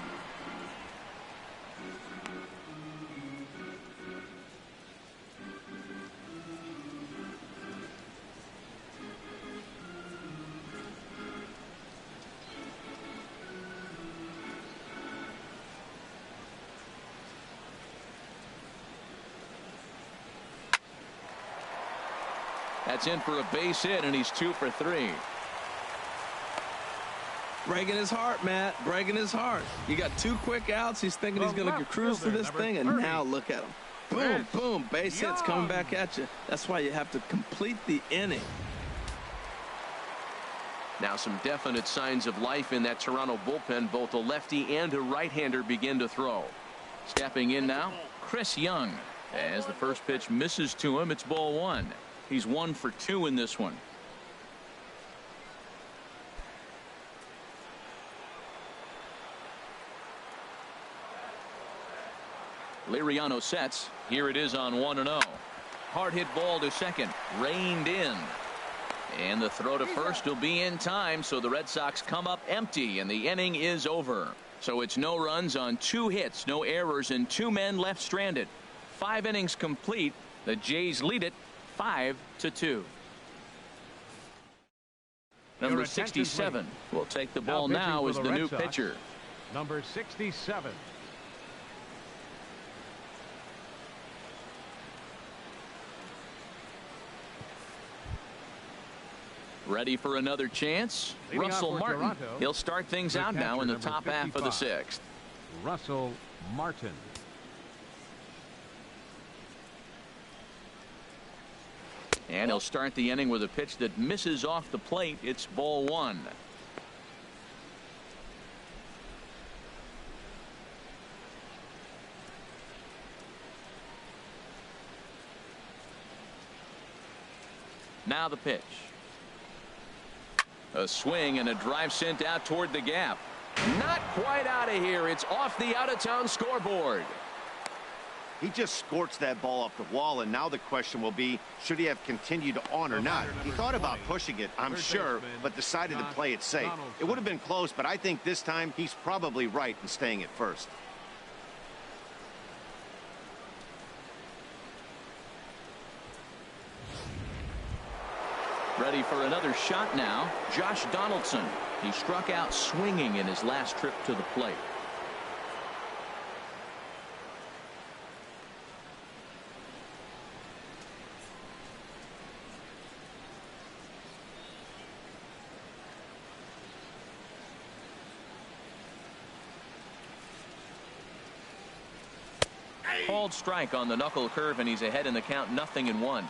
That's in for a base hit, and he's 2 for 3. Breaking his heart, Matt. Breaking his heart. You got 2 quick outs. He's thinking he's going to cruise through this thing, and now look at him. Boom, boom. Base hits coming back at you. That's why you have to complete the inning. Now some definite signs of life in that Toronto bullpen. Both a lefty and a right-hander begin to throw. Stepping in now, Chris Young. As the first pitch misses to him, it's ball 1. He's 1 for 2 in this one. Liriano sets. Here it is on 1-0. Hard hit ball to second. Reined in. And the throw to first will be in time, so the Red Sox come up empty, and the inning is over. So it's no runs on 2 hits, no errors, and 2 men left stranded. 5 innings complete. The Jays lead it 5-2. Number 67 will take the ball now as the new pitcher. Number 67. Ready for another chance. Leading Russell off for Martin. Toronto, He'll start things out now in the top half of the 6th. Russell Martin. And he'll start the inning with a pitch that misses off the plate. It's ball 1. Now the pitch. A swing and a drive sent out toward the gap. Not quite out of here. It's off the out-of-town scoreboard. He just scorched that ball off the wall, and now the question will be, should he have continued on or not? He thought about pushing it, I'm sure, but decided to play it safe. It would have been close, but I think this time he's probably right in staying at first. Ready for another shot now. Josh Donaldson. He struck out swinging in his last trip to the plate. Called strike on the knuckle curve, and he's ahead in the count, 0-1.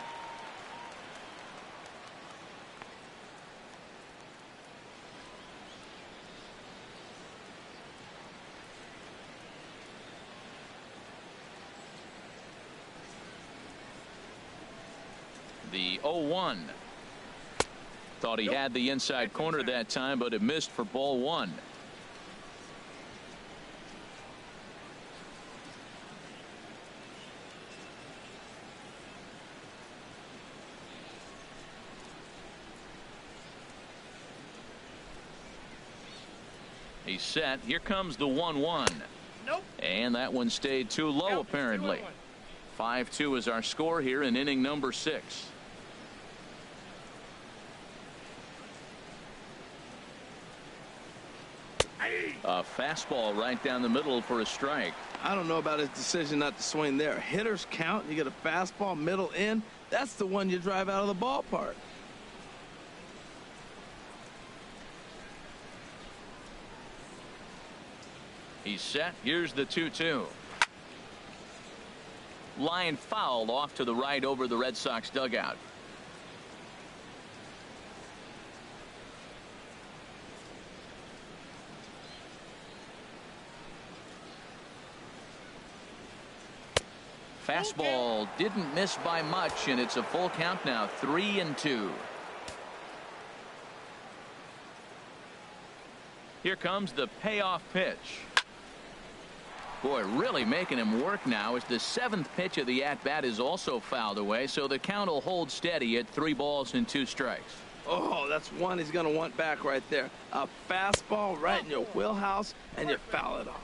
The 0-1. Thought he had the inside corner that time, but it missed for ball 1. He's set. Here comes the 1-1. Nope. And that one stayed too low, apparently. 5-2 is our score here in inning number 6. A fastball right down the middle for a strike. I don't know about his decision not to swing there. Hitters count. You get a fastball middle in. That's the one you drive out of the ballpark. He's set. Here's the 2-2. Line fouled off to the right over the Red Sox dugout. Fastball didn't miss by much, and it's a full count now, 3-2. Here comes the payoff pitch. Boy, really making him work now as the 7th pitch of the at-bat is also fouled away, so the count will hold steady at 3 balls and 2 strikes. Oh, that's one he's going to want back right there. A fastball right in your wheelhouse, and you foul it off.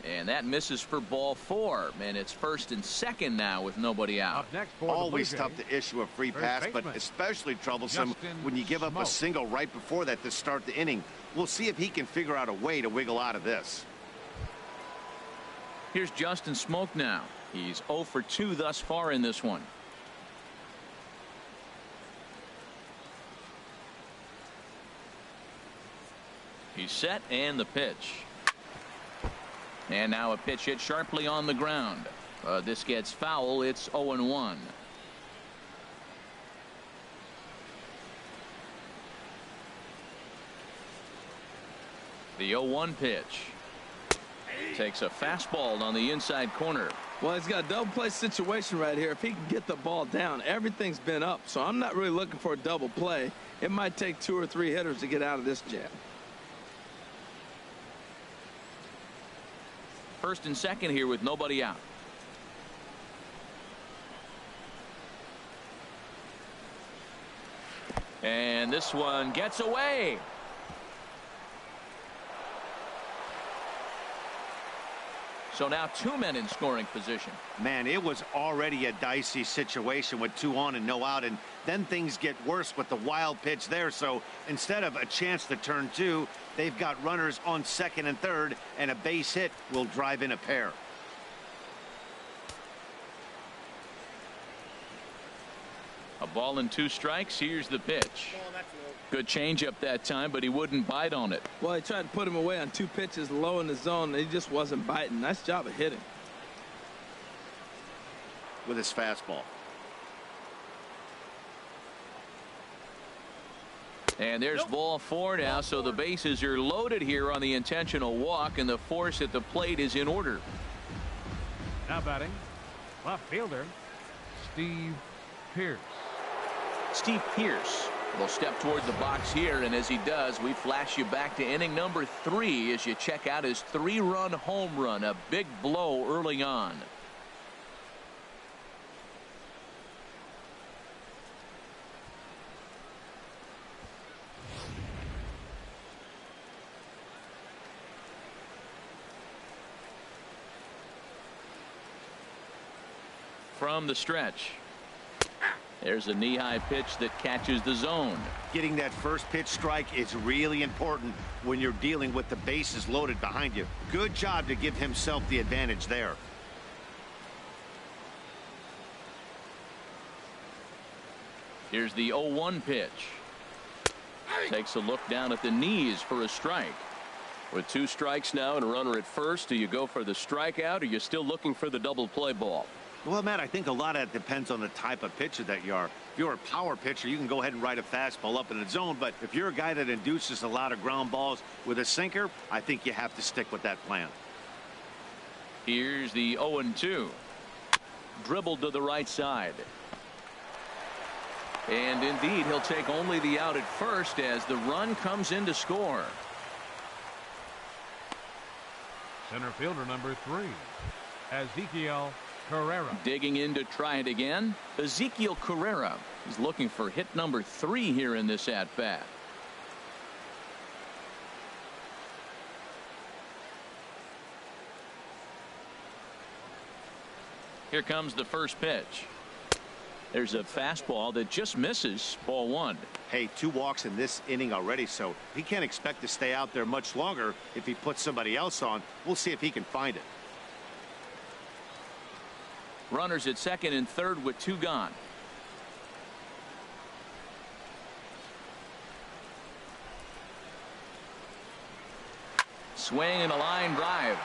And that misses for ball 4, and it's 1st and 2nd now with nobody out. Up next for Always the tough to issue a free pass, but especially troublesome when you give up a single right before that to start the inning. We'll see if he can figure out a way to wiggle out of this. Here's Justin Smoak now. He's 0 for 2 thus far in this one. He's set, and the pitch. And now a pitch hit sharply on the ground. This gets foul. It's 0-1. The 0-1 pitch. Takes a fastball on the inside corner. Well, he's got a double play situation right here. If he can get the ball down, everything's been up. So I'm not really looking for a double play. It might take 2 or 3 hitters to get out of this jam. 1st and 2nd here with nobody out. And this one gets away. So now 2 men in scoring position. Man, it was already a dicey situation with 2 on and no out, and then things get worse with the wild pitch there. So instead of a chance to turn 2, they've got runners on 2nd and 3rd, and a base hit will drive in a pair. A ball and 2 strikes. Here's the pitch. Good changeup that time, but he wouldn't bite on it. Well, he tried to put him away on 2 pitches low in the zone, and he just wasn't biting. Nice job of hitting. With his fastball. And there's ball 4 now, so the bases are loaded here on the intentional walk, and the force at the plate is in order. Now batting, left fielder, Steve Pearce. Steve Pearce will step toward the box here, and as he does, we flash you back to inning number 3 as you check out his 3-run home run, a big blow early on. From the stretch. There's a knee-high pitch that catches the zone. Getting that first pitch strike is really important when you're dealing with the bases loaded behind you. Good job to give himself the advantage there. Here's the 0-1 pitch. Takes a look down at the knees for a strike. With 2 strikes now and a runner at first, do you go for the strikeout, or are you still looking for the double play ball? Well, Matt, I think a lot of that depends on the type of pitcher that you are. If you're a power pitcher, you can go ahead and ride a fastball up in the zone. But if you're a guy that induces a lot of ground balls with a sinker, I think you have to stick with that plan. Here's the 0-2. Dribbled to the right side. And indeed, he'll take only the out at first as the run comes in to score. Center fielder number 3, Ezekiel Carrera. Digging in to try it again. Ezekiel Carrera is looking for hit number 3 here in this at-bat. Here comes the first pitch. There's a fastball that just misses. Ball 1. Hey, 2 walks in this inning already, so he can't expect to stay out there much longer if he puts somebody else on. We'll see if he can find it. Runners at 2nd and 3rd with 2 gone. Swing and a line drive.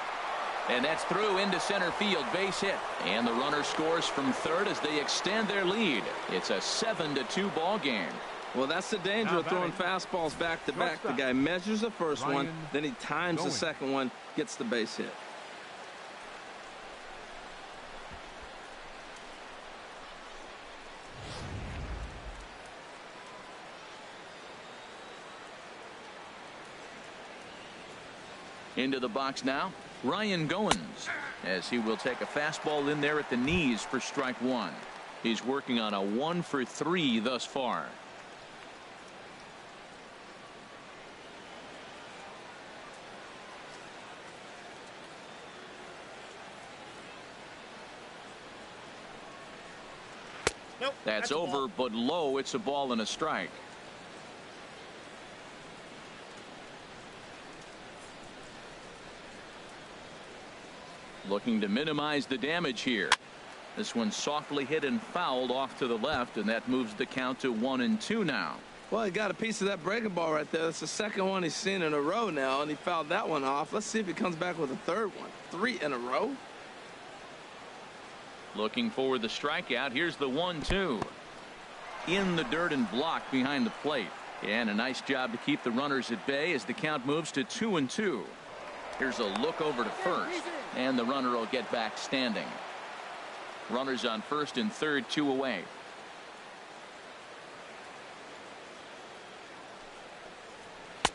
And that's through into center field, base hit. And the runner scores from 3rd as they extend their lead. It's a 7-2 ball game. Well, that's the danger of throwing fastballs back to back. The guy measures the first one, then he times the second one, gets the base hit. Into the box now, Ryan Goins, as he will take a fastball in there at the knees for strike one. He's working on a 1 for 3 thus far. Nope, that's over, but low. It's a ball and a strike. Looking to minimize the damage here. This one softly hit and fouled off to the left, and that moves the count to 1-2 now. Well, he got a piece of that breaking ball right there. That's the second one he's seen in a row now, and he fouled that one off. Let's see if he comes back with a third one. 3 in a row. Looking for the strikeout. Here's the 1-2. In the dirt and blocked behind the plate. And a nice job to keep the runners at bay as the count moves to 2-2. Here's a look over to first, and the runner will get back standing. Runners on first and third, 2 away.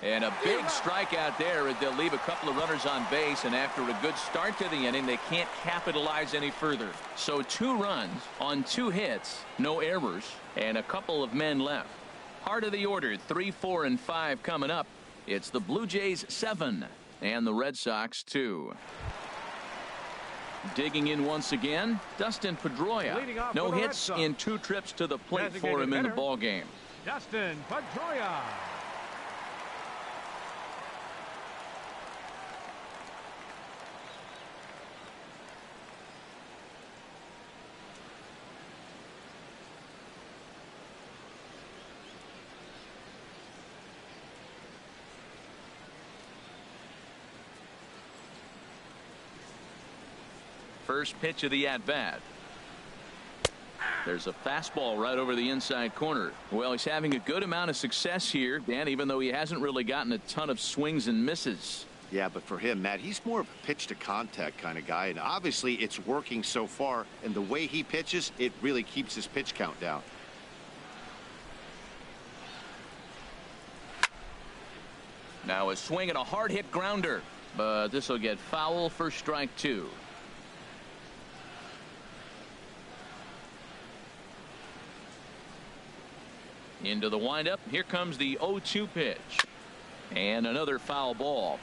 And a big strikeout there. They'll leave a couple of runners on base, and after a good start to the inning, they can't capitalize any further. So 2 runs on 2 hits, no errors, and a couple of men left. Heart of the order, 3, 4, and 5 coming up. It's the Blue Jays 7 and the Red Sox 2. Digging in once again, Dustin Pedroia. No hits in 2 trips to the plate for him in the ball game. Dustin Pedroia. First pitch of the at-bat. There's a fastball right over the inside corner. Well, he's having a good amount of success here, Dan, even though he hasn't really gotten a ton of swings and misses. Yeah, but for him, Matt, he's more of a pitch to contact kind of guy, and obviously it's working so far, and the way he pitches, it really keeps his pitch count down. Now a swing and a hard hit grounder, but this will get foul for strike 2. Into the windup. Here comes the 0-2 pitch. And another foul ball.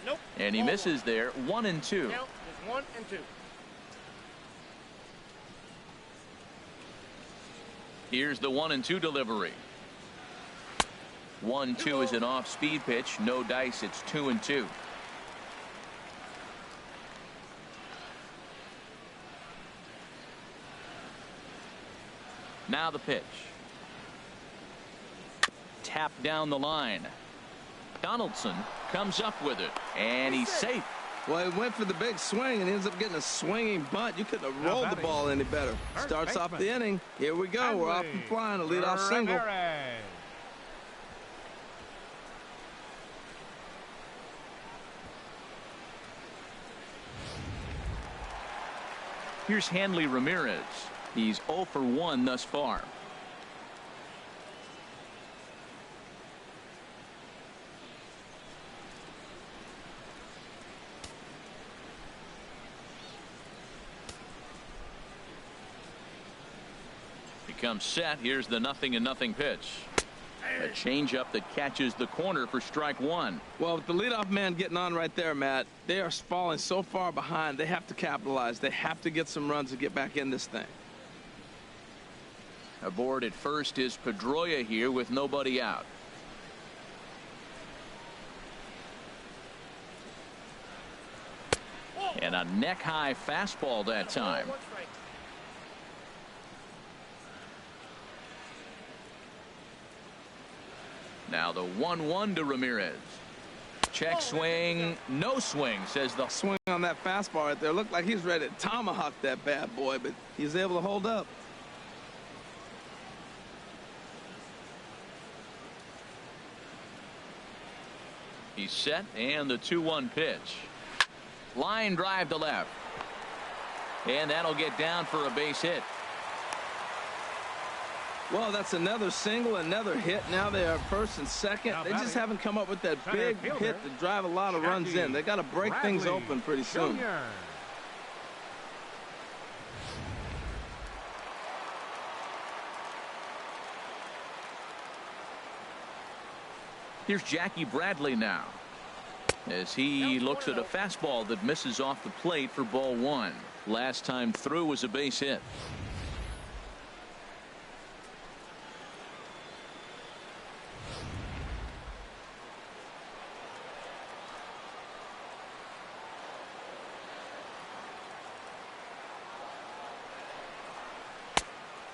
Nope. And he misses there. 1-2. Count is 1-2. Here's the 1-2 delivery. 1-2 is an off-speed pitch. No dice. It's 2-2. Now the pitch. Tapped down the line. Donaldson comes up with it, and he's safe. Well, he went for the big swing and he ends up getting a swinging bunt. You couldn't have rolled the ball any better. Starts off the inning. Here we go. We're off and flying. A leadoff single. Ramirez. Here's Hanley Ramirez. He's 0 for 1 thus far. Becomes set. Here's the 0-0 pitch. A changeup that catches the corner for strike 1. Well, with the leadoff man getting on right there, Matt, they are falling so far behind. They have to capitalize. They have to get some runs to get back in this thing. Aboard at first is Pedroia here with nobody out. And a neck-high fastball that time. Now the 1-1 to Ramirez. Check swing, no swing, says the swing on that fastball right there. Looked like he's ready to tomahawk that bad boy, but he's able to hold up. He's set, and the 2-1 pitch. Line drive to left. And that'll get down for a base hit. Well, that's another single, another hit. Now they are first and second. They just haven't come up with that big hit to drive a lot of runs in. They got to break things open pretty soon. Here's Jackie Bradley now, as he looks at a fastball that misses off the plate for ball one. Last time through was a base hit.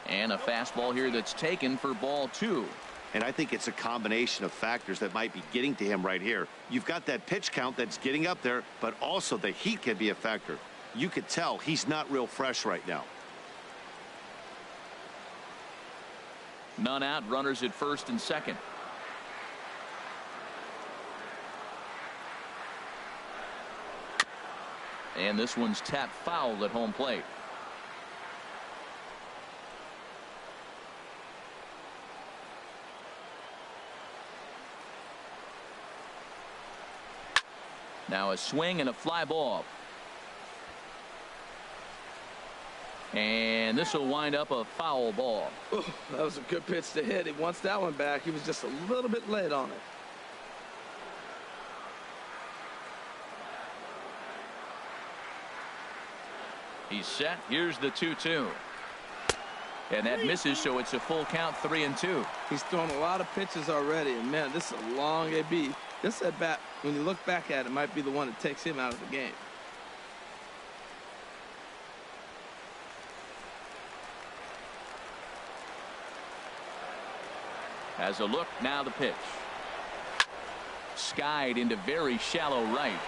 And a fastball here that's taken for ball two. And I think it's a combination of factors that might be getting to him right here. You've got that pitch count that's getting up there, but also the heat can be a factor. You could tell he's not real fresh right now. None out, runners at first and second. And this one's tapped foul at home plate. Now a swing and a fly ball. And this will wind up a foul ball. Ooh, that was a good pitch to hit. He wants that one back. He was just a little bit late on it. He's set. Here's the 2-2. And that misses, so it's a full count, 3-2. He's thrown a lot of pitches already, and man, this is a long AB. This at bat, when you look back at it, might be the one that takes him out of the game. Has a look, now the pitch. Skied into very shallow right.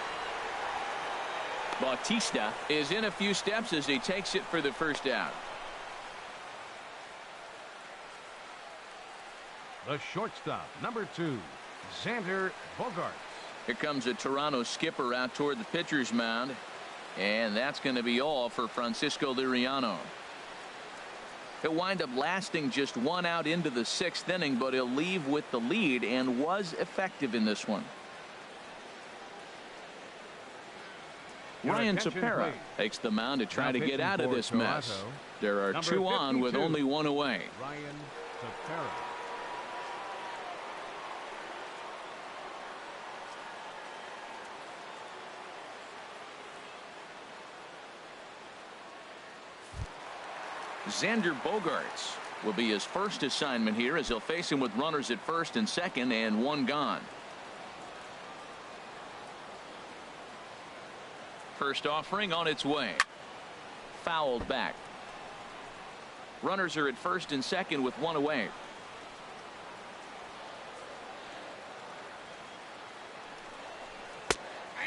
Bautista is in a few steps as he takes it for the first out. The shortstop, number 2, Xander Bogaerts. Here comes a Toronto skipper out toward the pitcher's mound. And that's going to be all for Francisco Liriano. He'll wind up lasting just one out into the 6th inning, but he'll leave with the lead and was effective in this one. Ryan Tepera takes the mound to try to get out of this mess. There are 2 on with only 1 away. Ryan Tepera. Xander Bogaerts will be his first assignment here, as he'll face him with runners at first and second and 1 gone. First offering on its way. Fouled back. Runners are at first and second with 1 away.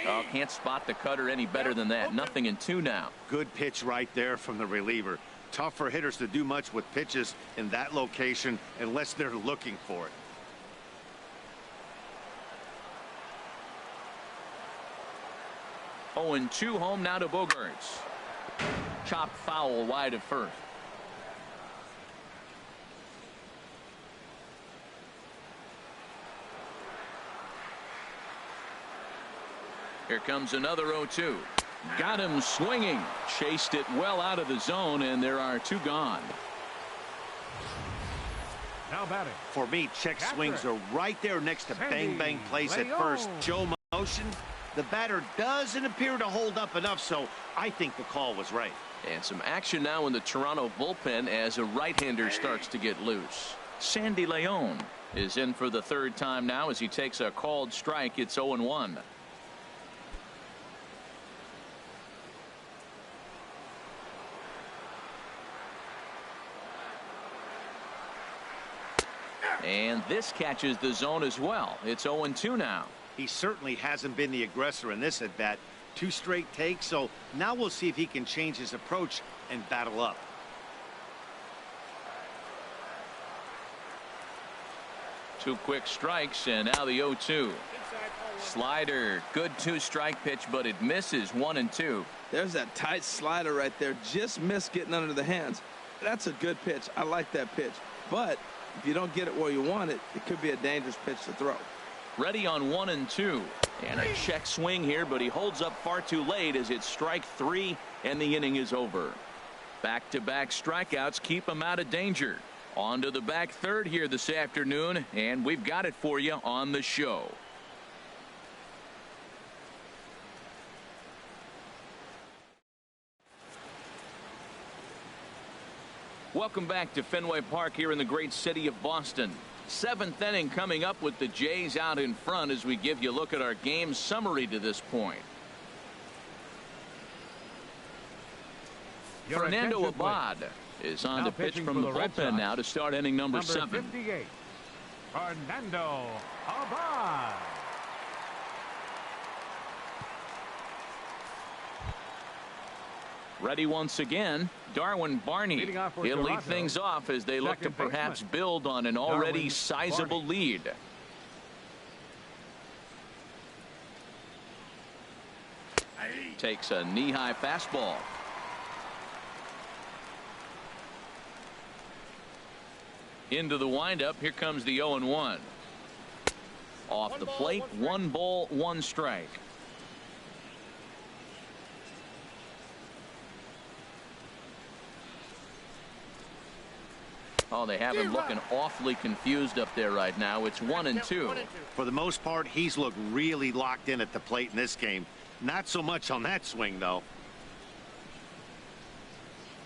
Oh, can't spot the cutter any better than that. 0-2 now. Good pitch right there from the reliever. Tough for hitters to do much with pitches in that location unless they're looking for it. Oh, and 2 home now to Bogaerts. Chopped foul wide of first. Here comes another 0-2. Got him swinging. Chased it well out of the zone, and there are 2 gone. Now batting. For me, check swings are right there next to bang bang plays at first. Joe motion. The batter doesn't appear to hold up enough, so I think the call was right. And some action now in the Toronto bullpen as a right-hander starts to get loose. Sandy Leon is in for the 3rd time now as he takes a called strike. It's 0-1. And this catches the zone as well. It's 0-2 now. He certainly hasn't been the aggressor in this at bat. 2 straight takes, so now we'll see if he can change his approach and battle up. Two quick strikes, and now the 0-2. Slider, good 2-strike pitch, but it misses. 1-2. There's that tight slider right there. Just missed getting under the hands. That's a good pitch. I like that pitch. But if you don't get it where you want it, it could be a dangerous pitch to throw. Ready on 1-2. And a check swing here, but he holds up far too late as it's strike 3 and the inning is over. Back-to-back strikeouts keep him out of danger. On to the back third here this afternoon, and we've got it for you on the show. Welcome back to Fenway Park here in the great city of Boston. 7th inning coming up with the Jays out in front as we give you a look at our game summary to this point. Fernando Abad is on to pitch from the bullpen now to start inning number 7. 58, Fernando Abad. Ready once again, Darwin Barney. He'll lead things off as they look to perhaps build on an already sizable lead. Takes a knee-high fastball. Into the windup. Here comes the 0-1. Off the plate, 1 ball, 1 strike. Oh, they have him looking awfully confused up there right now. It's 1-2. For the most part, he's looked really locked in at the plate in this game. Not so much on that swing, though.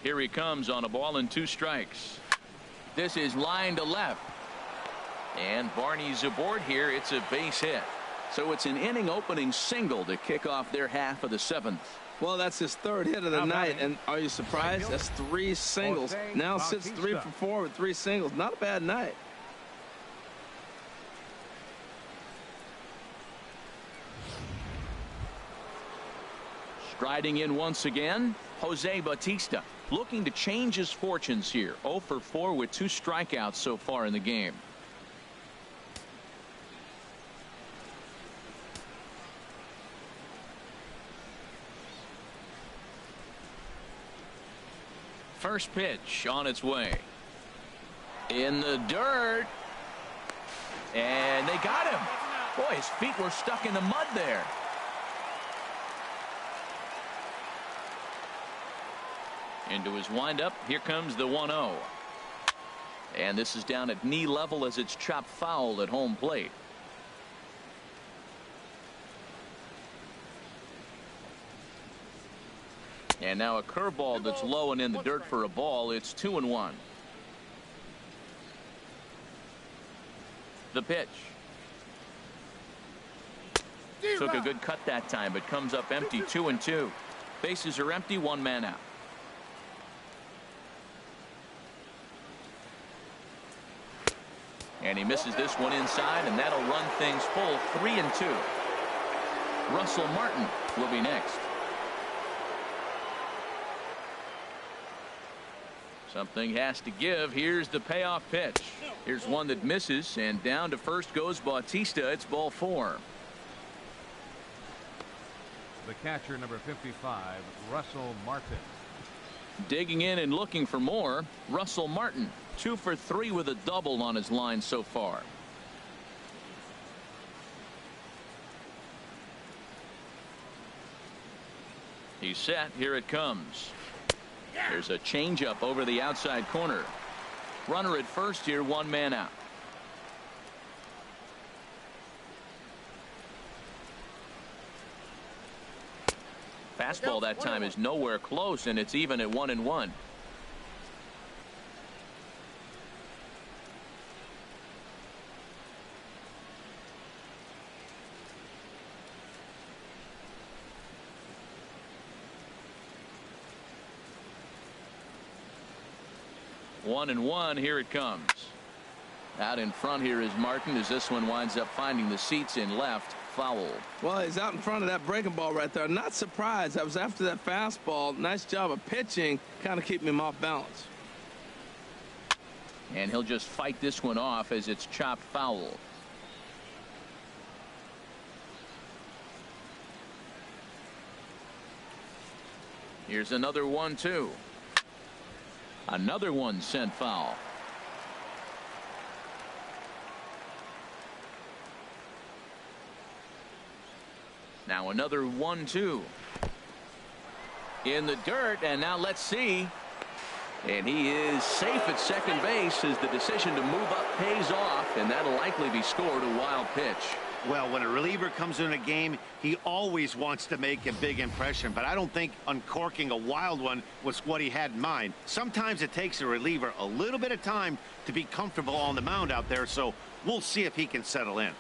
Here he comes on a ball and 2 strikes. This is line to left. And Barney's aboard here. It's a base hit. So it's an inning opening single to kick off their half of the 7th. Well, that's his 3rd hit of the night, and are you surprised? That's 3 singles. Now sits 3 for 4 with 3 singles. Not a bad night. Striding in once again, Jose Bautista, looking to change his fortunes here. 0 for 4 with 2 strikeouts so far in the game. First pitch on its way. In the dirt. And they got him. Boy, his feet were stuck in the mud there. Into his windup. Here comes the 1-0. And this is down at knee level as it's chopped foul at home plate. And now a curveball that's low and in the dirt for a ball. It's 2-1. The pitch. Took a good cut that time, but comes up empty. 2-2. Bases are empty. 1 man out. And he misses this one inside, and that'll run things full. 3-2. Russell Martin will be next. Something has to give. Here's the payoff pitch. Here's one that misses, and down to first goes Bautista. It's ball 4. The catcher, number 55, Russell Martin. Digging in and looking for more, Russell Martin. 2 for 3 with a double on his line so far. He's set. Here it comes. There's a changeup over the outside corner. Runner at first here. 1 man out. Fastball that time is nowhere close, and it's even at 1-1. One and one. Here it comes. Out in front here is Martin as this one winds up finding the seats in left. Foul. Well, he's out in front of that breaking ball right there. Not surprised. I was after that fastball. Nice job of pitching, kind of keeping him off balance. And he'll just fight this one off as it's chopped foul. Here's another 1-2. Another one sent foul. Now another 1-2. In the dirt, and now let's see. And he is safe at second base as the decision to move up pays off, and that'll likely be scored a wild pitch. Well, when a reliever comes in a game, he always wants to make a big impression, but I don't think uncorking a wild one was what he had in mind. Sometimes it takes a reliever a little bit of time to be comfortable on the mound out there, so we'll see if he can settle in.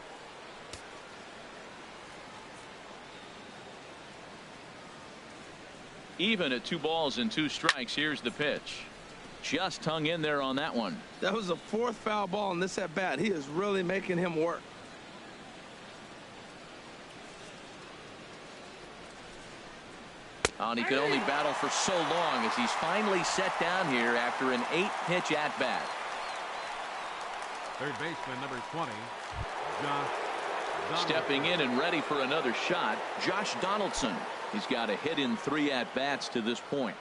Even at 2 balls and 2 strikes, here's the pitch. Just hung in there on that one. That was the 4th foul ball in this at bat. He is really making him work. And he could only battle for so long as he's finally set down here after an 8-pitch at bat. Third baseman number 20, Josh Donaldson. Stepping in and ready for another shot, Josh Donaldson. He's got a hit in 3 at bats to this point.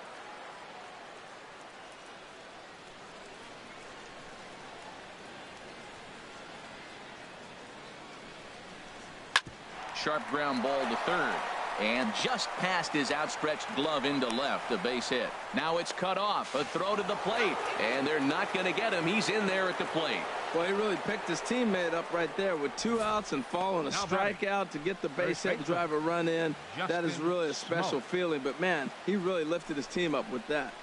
Sharp ground ball to third. And just past his outstretched glove into left, a base hit. Now it's cut off, a throw to the plate, and they're not going to get him. He's in there at the plate. Well, he really picked his teammate up right there with 2 outs and following a strikeout to get the base hit and drive a run in. That is really a special feeling, but man, he really lifted his team up with that.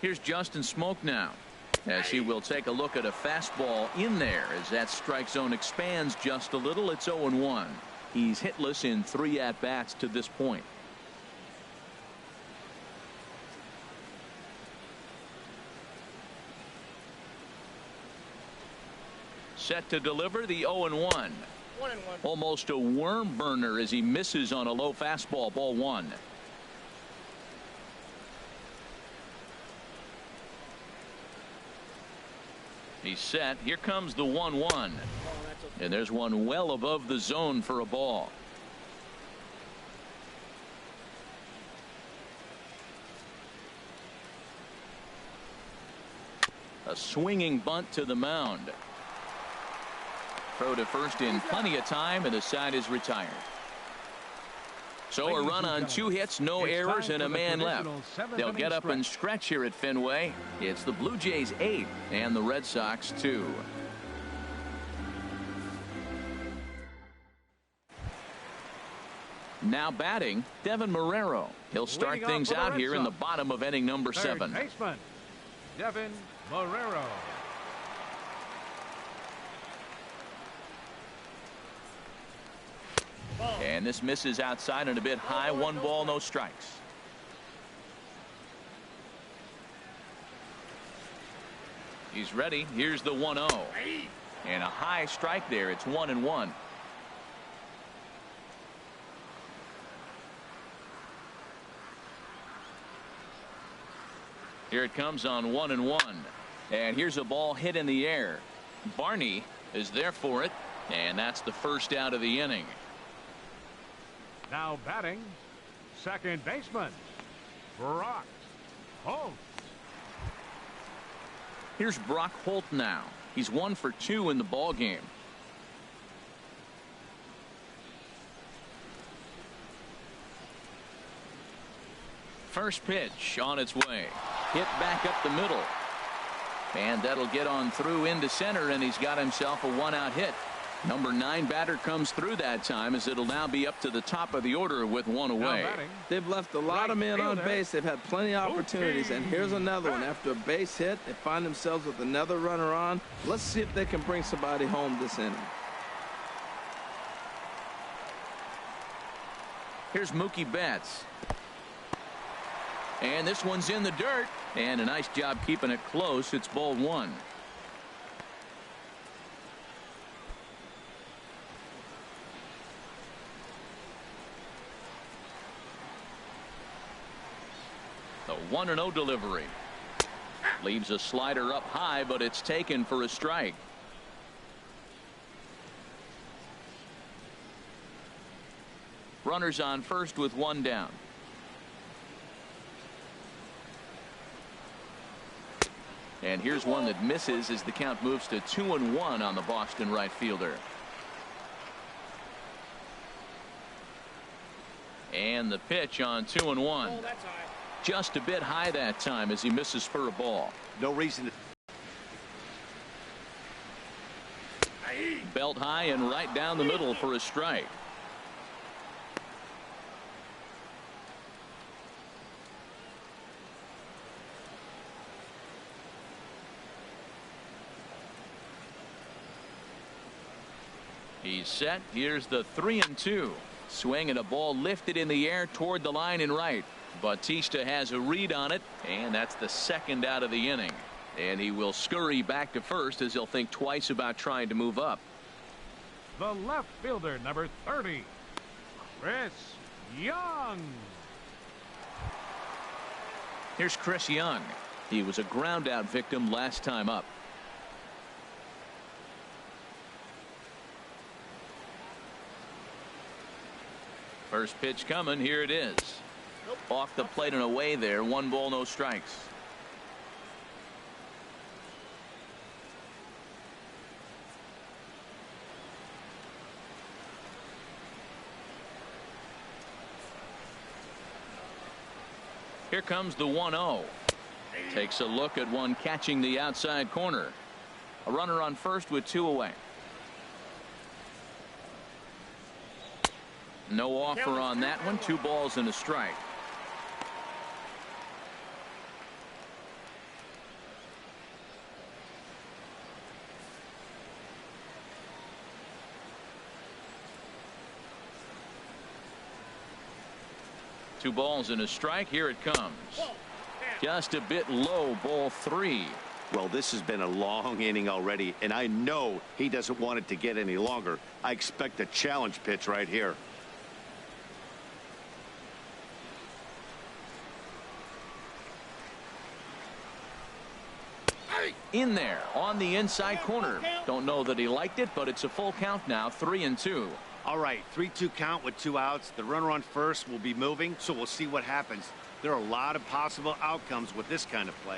Here's Justin Smoak now, as he will take a look at a fastball in there as that strike zone expands just a little. It's 0-1. He's hitless in 3 at-bats to this point. Set to deliver the 0-1. Almost a worm burner as he misses on a low fastball. Ball 1. He's set. Here comes the 1-1. And there's one well above the zone for a ball. A swinging bunt to the mound. Throw to first in plenty of time, and the side is retired. So a run on 2 hits, no errors, and a man left. They'll get up and stretch here at Fenway. It's the Blue Jays 8 and the Red Sox 2. Now batting, Devin Marrero. He'll start things out here in the bottom of inning number 7. Third baseman, Devin Marrero. And this misses outside and a bit high. 1 ball, no strikes. He's ready. Here's the 1-0. And a high strike there. It's 1-1. Here it comes on 1-1. And here's a ball hit in the air. Barney is there for it. And that's the first out of the inning. Now batting, second baseman, Brock Holt. Here's Brock Holt now. He's 1 for 2 in the ball game. First pitch on its way. Hit back up the middle. And that'll get on through into center, and he's got himself a 1-out hit. Number 9 batter comes through that time, as it'll now be up to the top of the order with 1 away. They've left a lot of men on base. They've had plenty of opportunities, and here's another one. After a base hit, they find themselves with another runner on. Let's see if they can bring somebody home this inning. Here's Mookie Betts. And this one's in the dirt, and a nice job keeping it close. It's ball 1. The 1-0 delivery. Leaves a slider up high, but it's taken for a strike. Runners on first with 1 down. And here's one that misses as the count moves to 2-1 on the Boston right fielder. And the pitch on 2-1. Just a bit high that time as he misses for a ball. No reason to. Belt high and right down the middle for a strike. He's set. Here's the 3-2. Swing and a ball lifted in the air toward the line and right. Bautista has a read on it, and that's the second out of the inning. And he will scurry back to first as he'll think twice about trying to move up. The left fielder, number 30, Chris Young. Here's Chris Young. He was a ground out victim last time up. First pitch coming. Here it is. Off the plate and away there. 1 ball, no strikes. Here comes the 1-0. Takes a look at one catching the outside corner. A runner on first with 2 away. No offer on that one. 2 balls and a strike. Two balls and a strike. Here it comes. Just a bit low. Ball 3. Well, this has been a long inning already, and I know he doesn't want it to get any longer. I expect a challenge pitch right here. In there on the inside corner. Don't know that he liked it, but it's a full count now. 3-2. All right, 3-2 count with 2 outs. The runner on first will be moving, so we'll see what happens. There are a lot of possible outcomes with this kind of play.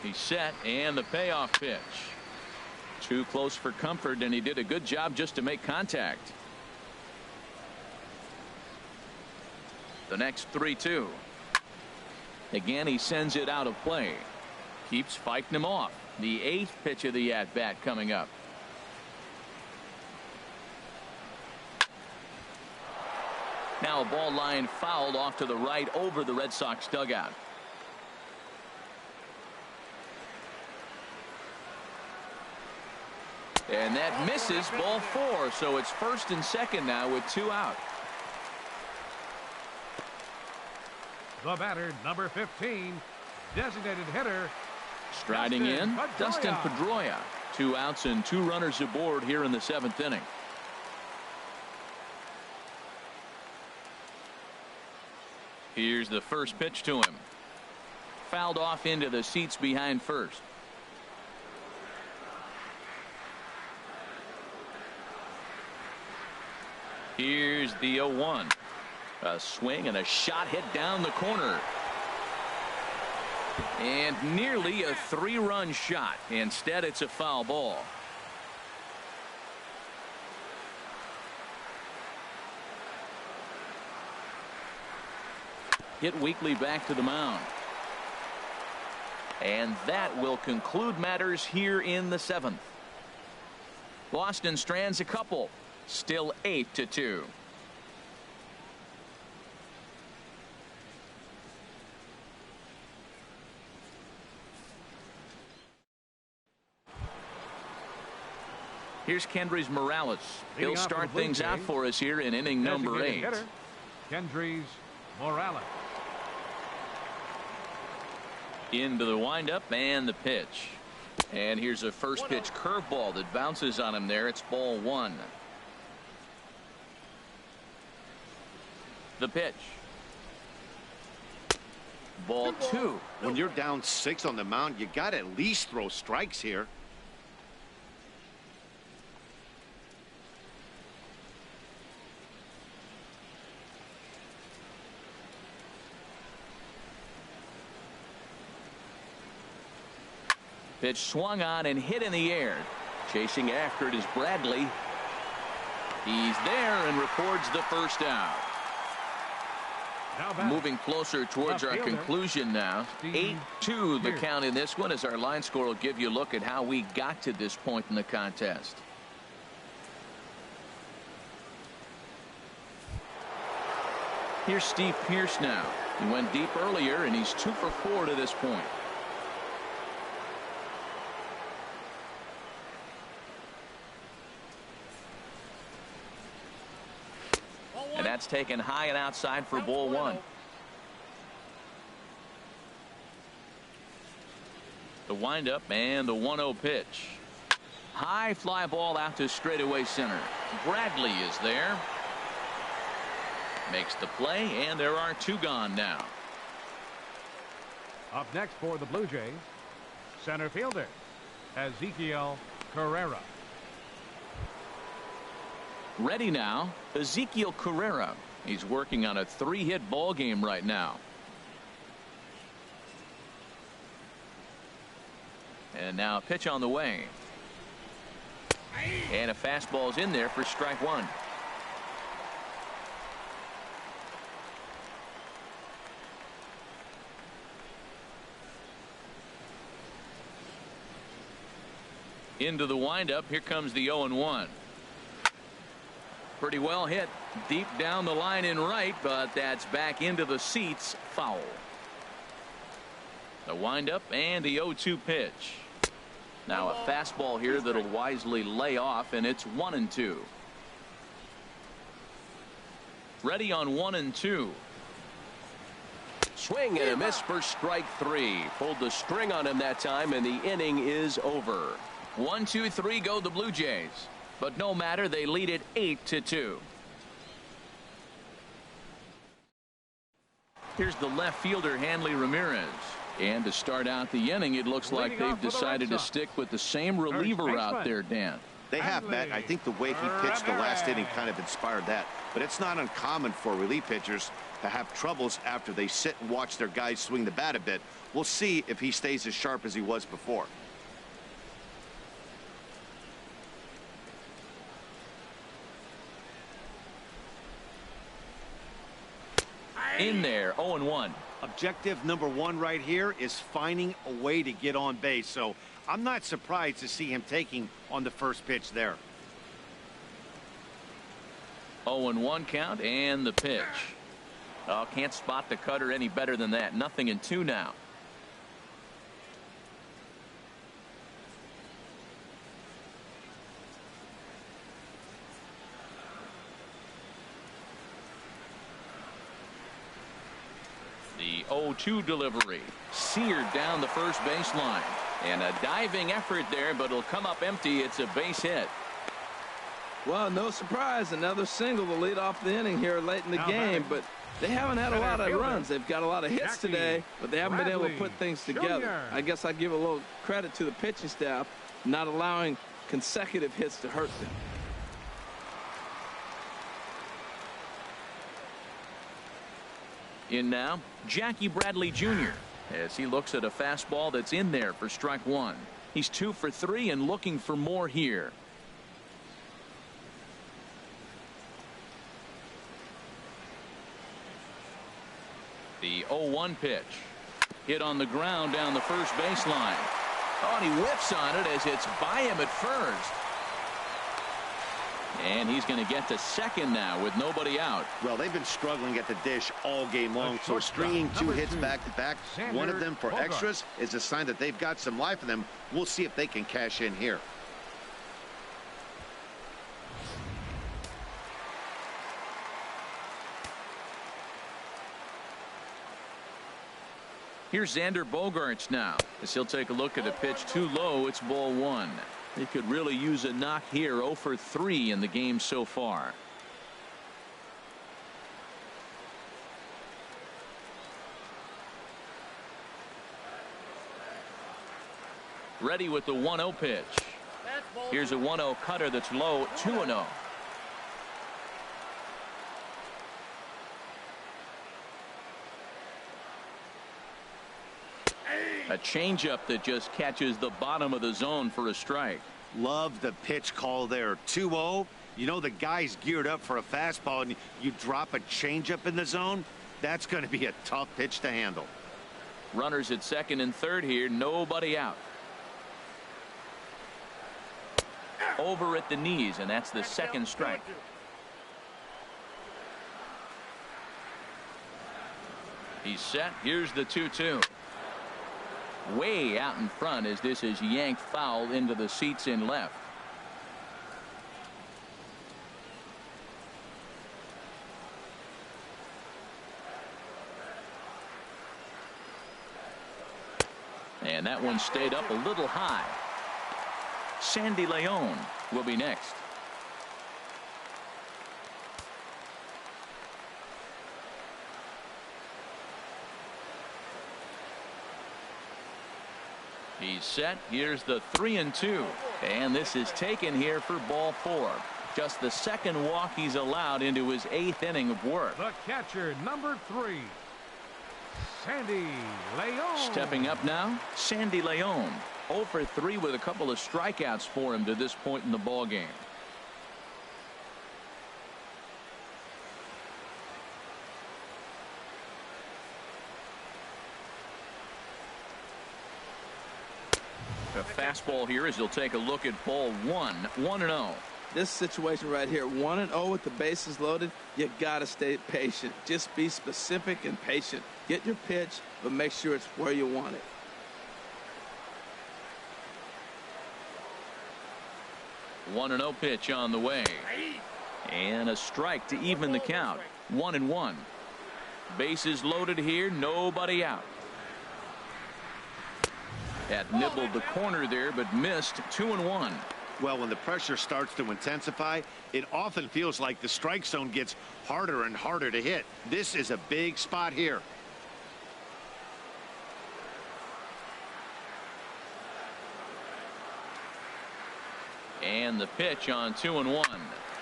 He's set, and the payoff pitch. Too close for comfort, and he did a good job just to make contact. The next 3-2. Again, he sends it out of play. Keeps fighting him off. The 8th pitch of the at-bat coming up. Now a ball line fouled off to the right over the Red Sox dugout. And that misses. Ball 4. So it's first and second now with 2 out. The batter, number 15, designated hitter. Striding in, Dustin Pedroia. 2 outs and 2 runners aboard here in the 7th inning. Here's the first pitch to him. Fouled off into the seats behind first. Here's the 0-1. A swing and a shot hit down the corner. And nearly a 3-run shot. Instead, it's a foul ball. Hit weakly back to the mound. And that will conclude matters here in the 7th. Boston strands a couple. Still 8-2. Here's Kendrys Morales. He'll start things out for us here in inning number 8. Kendrys Morales. Into the windup and the pitch. And here's a first pitch curveball that bounces on him there. It's ball 1. The pitch. Ball 2. When you're down 6 on the mound, you got to at least throw strikes here. Pitch swung on and hit in the air. Chasing after it is Bradley. He's there and records the first out. Moving closer towards our conclusion now. 8-2 the count in this one, as our line score will give you a look at how we got to this point in the contest. Here's Steve Pearce now. He went deep earlier, and he's 2 for 4 to this point. And that's taken high and outside for ball 1. The windup and the 1-0 pitch. High fly ball out to straightaway center. Bradley is there. Makes the play, and there are 2 gone now. Up next for the Blue Jays, center fielder Ezekiel Carrera. Ready now, Ezekiel Carrera. He's working on a 3-hit ball game right now. And now a pitch on the way. And a fastball's in there for strike 1. Into the windup. Here comes the 0-1. Pretty well hit deep down the line in right, but that's back into the seats. Foul. The windup and the 0-2 pitch. Now a fastball here that'll wisely lay off, and it's 1-2. Ready on 1-2. Swing and a miss for strike 3. Pulled the string on him that time, and the inning is over. 1-2-3 go the Blue Jays. But no matter, they lead it 8-2. Here's the left fielder, Hanley Ramirez. And to start out the inning, it looks like they've decided to stick with the same reliever out there, Dan. They have, Matt. I think the way he pitched the last inning kind of inspired that. But it's not uncommon for relief pitchers to have troubles after they sit and watch their guys swing the bat a bit. We'll see if he stays as sharp as he was before. In there, 0-1. Objective number 1 right here is finding a way to get on base. So I'm not surprised to see him taking on the first pitch there. 0-1 count and the pitch. Oh, can't spot the cutter any better than that. 0-2 now. The 0-2 delivery. Seared down the first baseline. And a diving effort there, but it'll come up empty. It's a base hit. Well, no surprise. Another single to lead off the inning here late in the game. But they haven't had a lot of runs. They've got a lot of hits today, but they haven't been able to put things together. I guess I give a little credit to the pitching staff, not allowing consecutive hits to hurt them. In now, Jackie Bradley Jr. as he looks at a fastball that's in there for strike 1. He's 2 for 3 and looking for more here. The 0-1 pitch. Hit on the ground down the first baseline. Oh, and he whiffs on it as it's by him at first. And he's going to get to second now with nobody out. Well, they've been struggling at the dish all game long, so stringing 2 hits back-to-back, one of them for extras, is a sign that they've got some life in them. We'll see if they can cash in here. Here's Xander Bogaerts now as he'll take a look at a pitch too low. It's ball 1. He could really use a knock here. 0 for 3 in the game so far. Ready with the 1-0 pitch. Here's a 1-0 cutter that's low. 2-0. A changeup that just catches the bottom of the zone for a strike. Love the pitch call there. 2-0. You know the guy's geared up for a fastball, and you drop a changeup in the zone. That's going to be a tough pitch to handle. Runners at second and third here. Nobody out. Over at the knees, and that's the second strike. He's set. Here's the 2-2. Way out in front as this is yanked foul into the seats in left. And that one stayed up a little high. Sandy Leon will be next. He's set. Here's the 3-2. And this is taken here for ball 4. Just the second walk he's allowed into his 8th inning of work. The catcher, number 3, Sandy Leon. Stepping up now, Sandy Leon. 0 for 3 with a couple of strikeouts for him to this point in the ball game. A fastball here as he'll take a look at ball 1. 1-0. This situation right here, 1-0 with the bases loaded, you got to stay patient. Just be specific and patient. Get your pitch, but make sure it's where you want it. One 1-0 pitch on the way. And a strike to even the count. 1-1. Bases loaded here. Nobody out. That nibbled the corner there, but missed. 2-1. Well, when the pressure starts to intensify, it often feels like the strike zone gets harder and harder to hit. This is a big spot here. And the pitch on 2-1.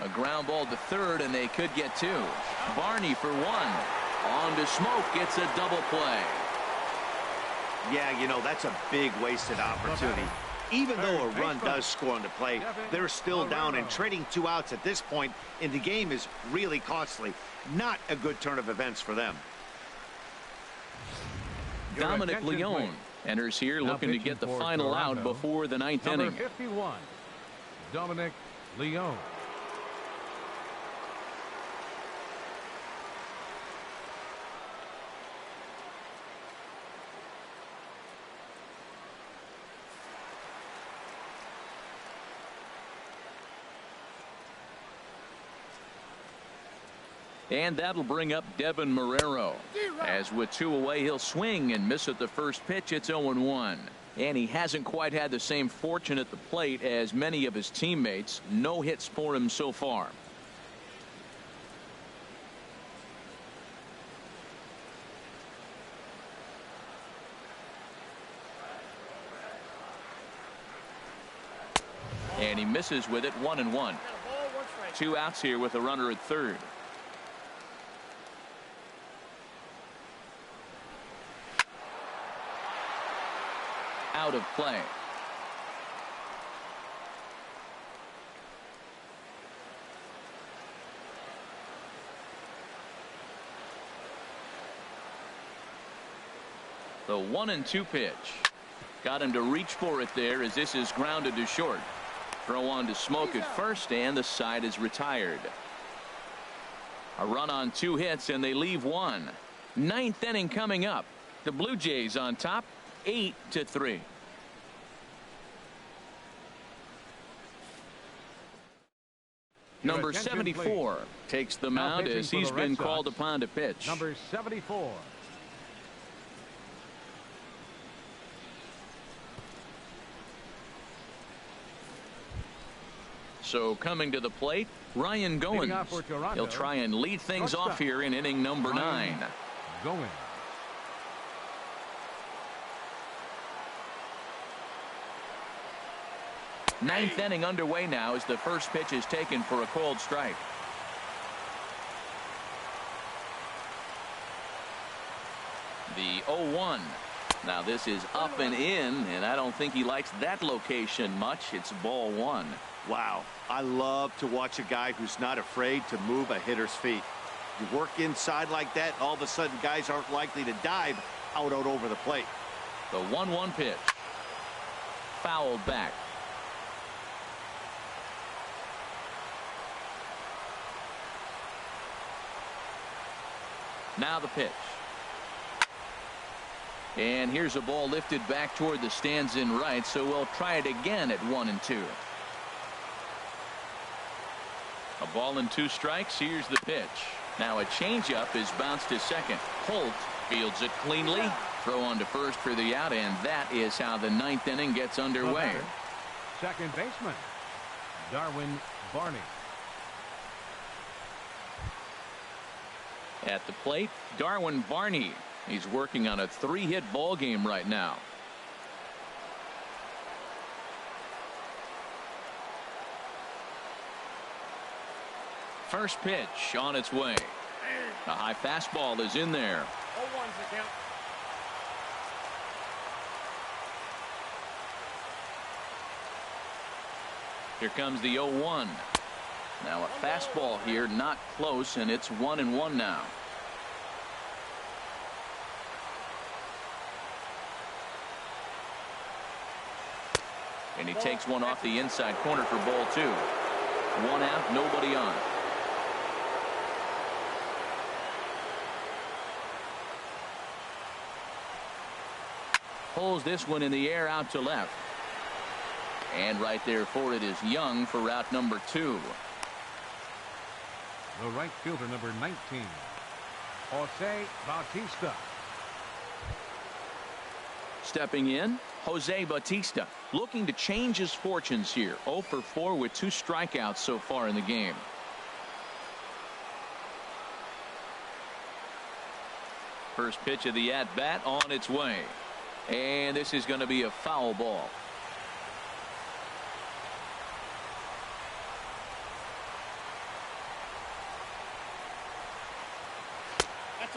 A ground ball to third, and they could get 2. Barney for 1. On to Smoke. Gets a double play. Yeah, you know, that's a big wasted opportunity. Even though a run does score on the play, they're still down, and trading 2 outs at this point in the game is really costly. Not a good turn of events for them. Dominic Leone enters here looking to get the final out before the 9th inning. 51, Dominic Leone. And that'll bring up Devin Marrero. As with 2 away, he'll swing and miss at the first pitch. It's 0-1. And he hasn't quite had the same fortune at the plate as many of his teammates. No hits for him so far. And he misses with it. 1-1. 2 outs here with a runner at third. Out of play. The 1-2 pitch. Got him to reach for it there as this is grounded to short. Throw on to Smoke at first, and the side is retired. A run on 2 hits, and they leave 1. 9th inning coming up. The Blue Jays on top, 8-3. Number 74 takes the mound as he's been called upon to pitch. Number 74. So coming to the plate, Ryan Goins. He'll try and lead things off here in inning number 9. Goins. Ninth inning underway now as the first pitch is taken for a called strike. The 0-1. Now this is up and in, and I don't think he likes that location much. It's ball one. Wow, I love to watch a guy who's not afraid to move a hitter's feet. You work inside like that, all of a sudden guys aren't likely to dive out over the plate. The 1-1 pitch. Fouled back. Now the pitch. And here's a ball lifted back toward the stands in right, so we'll try it again at 1-2. A ball and 2 strikes. Here's the pitch. Now a changeup is bounced to second. Holt fields it cleanly. Throw on to first for the out, and that is how the 9th inning gets underway. Second baseman, Darwin Barney. At the plate, Darwin Barney. He's working on a 3-hit ball game right now. First pitch on its way. A high fastball is in there. 0-1's the count. Here comes the 0-1. Now a fastball here, not close, and it's 1-1 now. And he takes one off the inside corner for ball 2. 1 out, nobody on. Pulls this one in the air out to left. And right there for it is Young for route number 2. The right fielder, number 19, Jose Bautista. Stepping in, Jose Bautista, looking to change his fortunes here. 0 for 4 with 2 strikeouts so far in the game. First pitch of the at-bat on its way. And this is going to be a foul ball.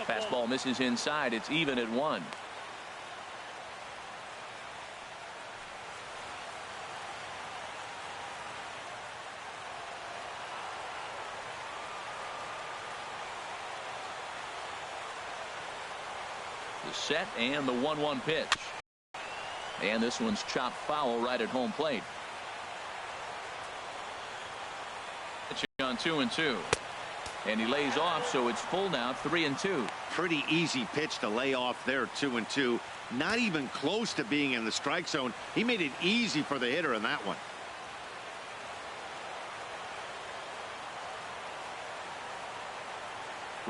Fastball misses inside. It's even at 1. The set and the 1-1 pitch. And this one's chopped foul right at home plate. Pitch on 2-2. And he lays off, so it's full now, 3-2. Pretty easy pitch to lay off there, 2-2. Not even close to being in the strike zone. He made it easy for the hitter in that one.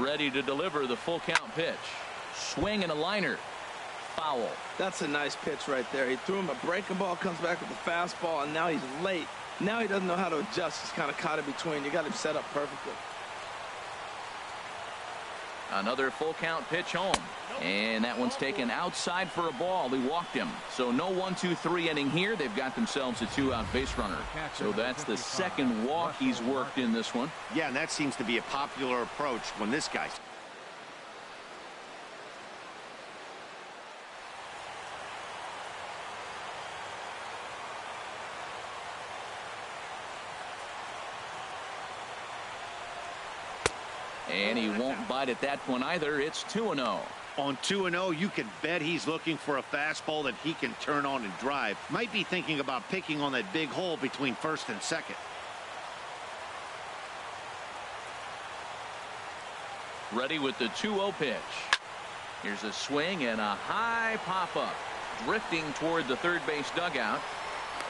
Ready to deliver the full count pitch. Swing and a liner. Foul. That's a nice pitch right there. He threw him a breaking ball, comes back with a fastball, and now he's late. Now he doesn't know how to adjust. He's kind of caught in between. You got him set up perfectly. Another full count pitch home. And that one's taken outside for a ball. He walked him. So no 1-2-3 inning here. They've got themselves a 2-out base runner. So that's the second walk he's worked in this one. Yeah, and that seems to be a popular approach when this guy's. And he won't bite at that one either. It's 2-0. On 2-0, you can bet he's looking for a fastball that he can turn on and drive. Might be thinking about picking on that big hole between first and second. Ready with the 2-0 pitch. Here's a swing and a high pop-up. Drifting toward the third base dugout.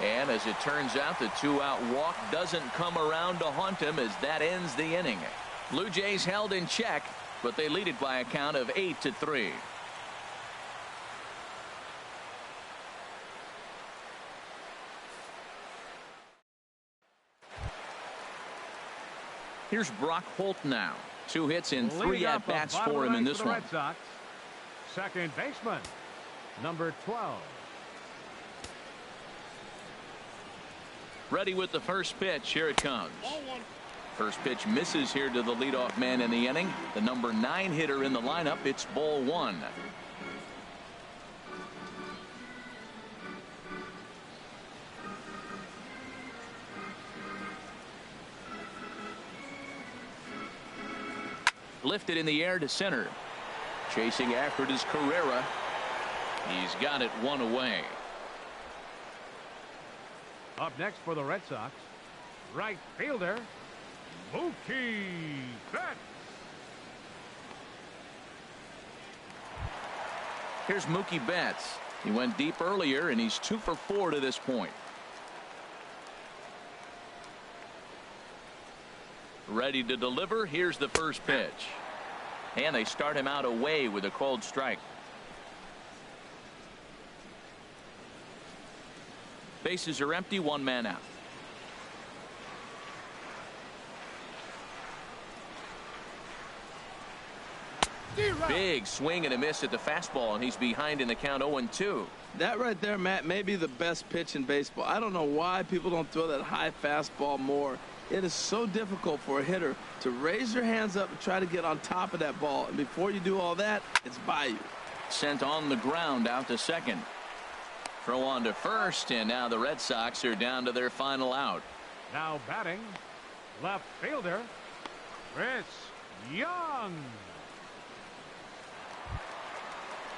And as it turns out, the 2-out walk doesn't come around to haunt him as that ends the inning. Blue Jays held in check, but they lead it by a count of 8-3. Here's Brock Holt now. 2 hits and 3 at-bats for him in this one. Red Sox. Second baseman, number 12. Ready with the first pitch. Here it comes. First pitch misses here to the leadoff man in the inning. The number 9 hitter in the lineup. It's ball 1. lifted in the air to center. Chasing after it is Carrera. He's got it one away. Up next for the Red Sox, right fielder, Mookie Betts. Here's Mookie Betts. He went deep earlier, and he's 2 for 4 to this point. Ready to deliver. Here's the first pitch. And they start him out away with a called strike. Bases are empty, 1 man out. Big swing and a miss at the fastball, and he's behind in the count 0-2. That right there, Matt, may be the best pitch in baseball. I don't know why people don't throw that high fastball more. It is so difficult for a hitter to raise your hands up and try to get on top of that ball. And before you do all that, it's by you. Sent on the ground out to second. Throw on to first, and now the Red Sox are down to their final out. Now batting, left fielder, Chris Young.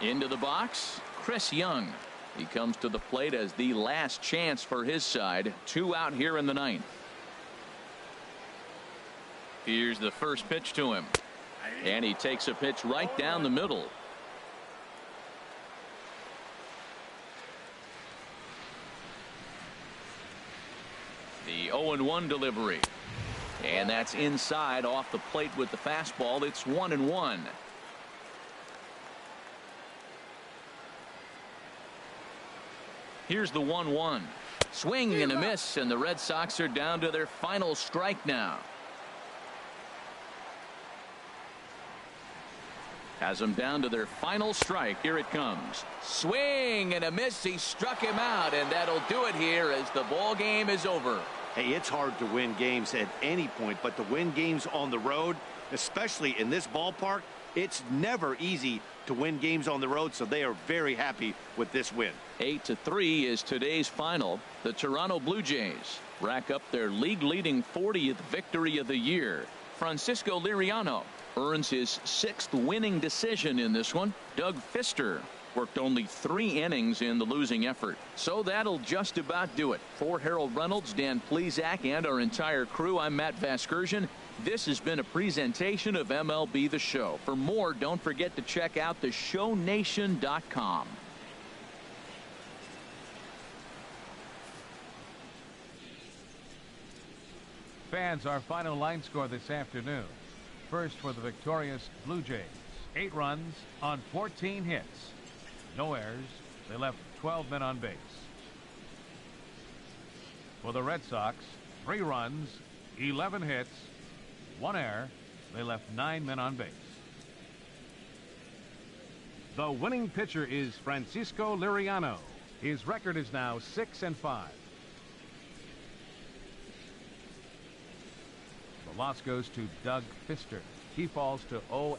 Into the box, Chris Young. He comes to the plate as the last chance for his side. 2 out here in the 9th. Here's the first pitch to him. And he takes a pitch right down the middle. The 0-1 delivery. And that's inside off the plate with the fastball. It's 1-1. Here's the 1-1. Swing and a miss, and the Red Sox are down to their final strike now. Has them down to their final strike. Here it comes. Swing and a miss. He struck him out, and that'll do it here as the ball game is over. Hey, it's hard to win games at any point, but to win games on the road, especially in this ballpark, it's never easy to win games on the road, so they are very happy with this win. 8-3 is today's final. The Toronto Blue Jays rack up their league-leading 40th victory of the year. Francisco Liriano earns his 6th winning decision in this one. Doug Fister worked only 3 innings in the losing effort. So that'll just about do it. For Harold Reynolds, Dan Plesac, and our entire crew, I'm Matt Vasgersian. This has been a presentation of MLB The Show. For more, don't forget to check out theshownation.com. Fans, our final line score this afternoon. First for the victorious Blue Jays. 8 runs on 14 hits. No errors. They left 12 men on base. For the Red Sox, 3 runs, 11 hits, 1 error. They left 9 men on base. The winning pitcher is Francisco Liriano. His record is now 6-5. The loss goes to Doug Fister. He falls to 0-4.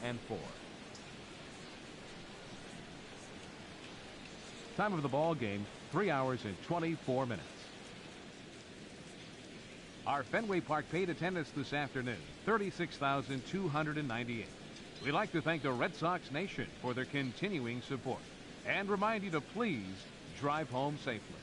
Time of the ball game, 3 hours and 24 minutes. Our Fenway Park paid attendance this afternoon, 36,298. We'd like to thank the Red Sox Nation for their continuing support and remind you to please drive home safely.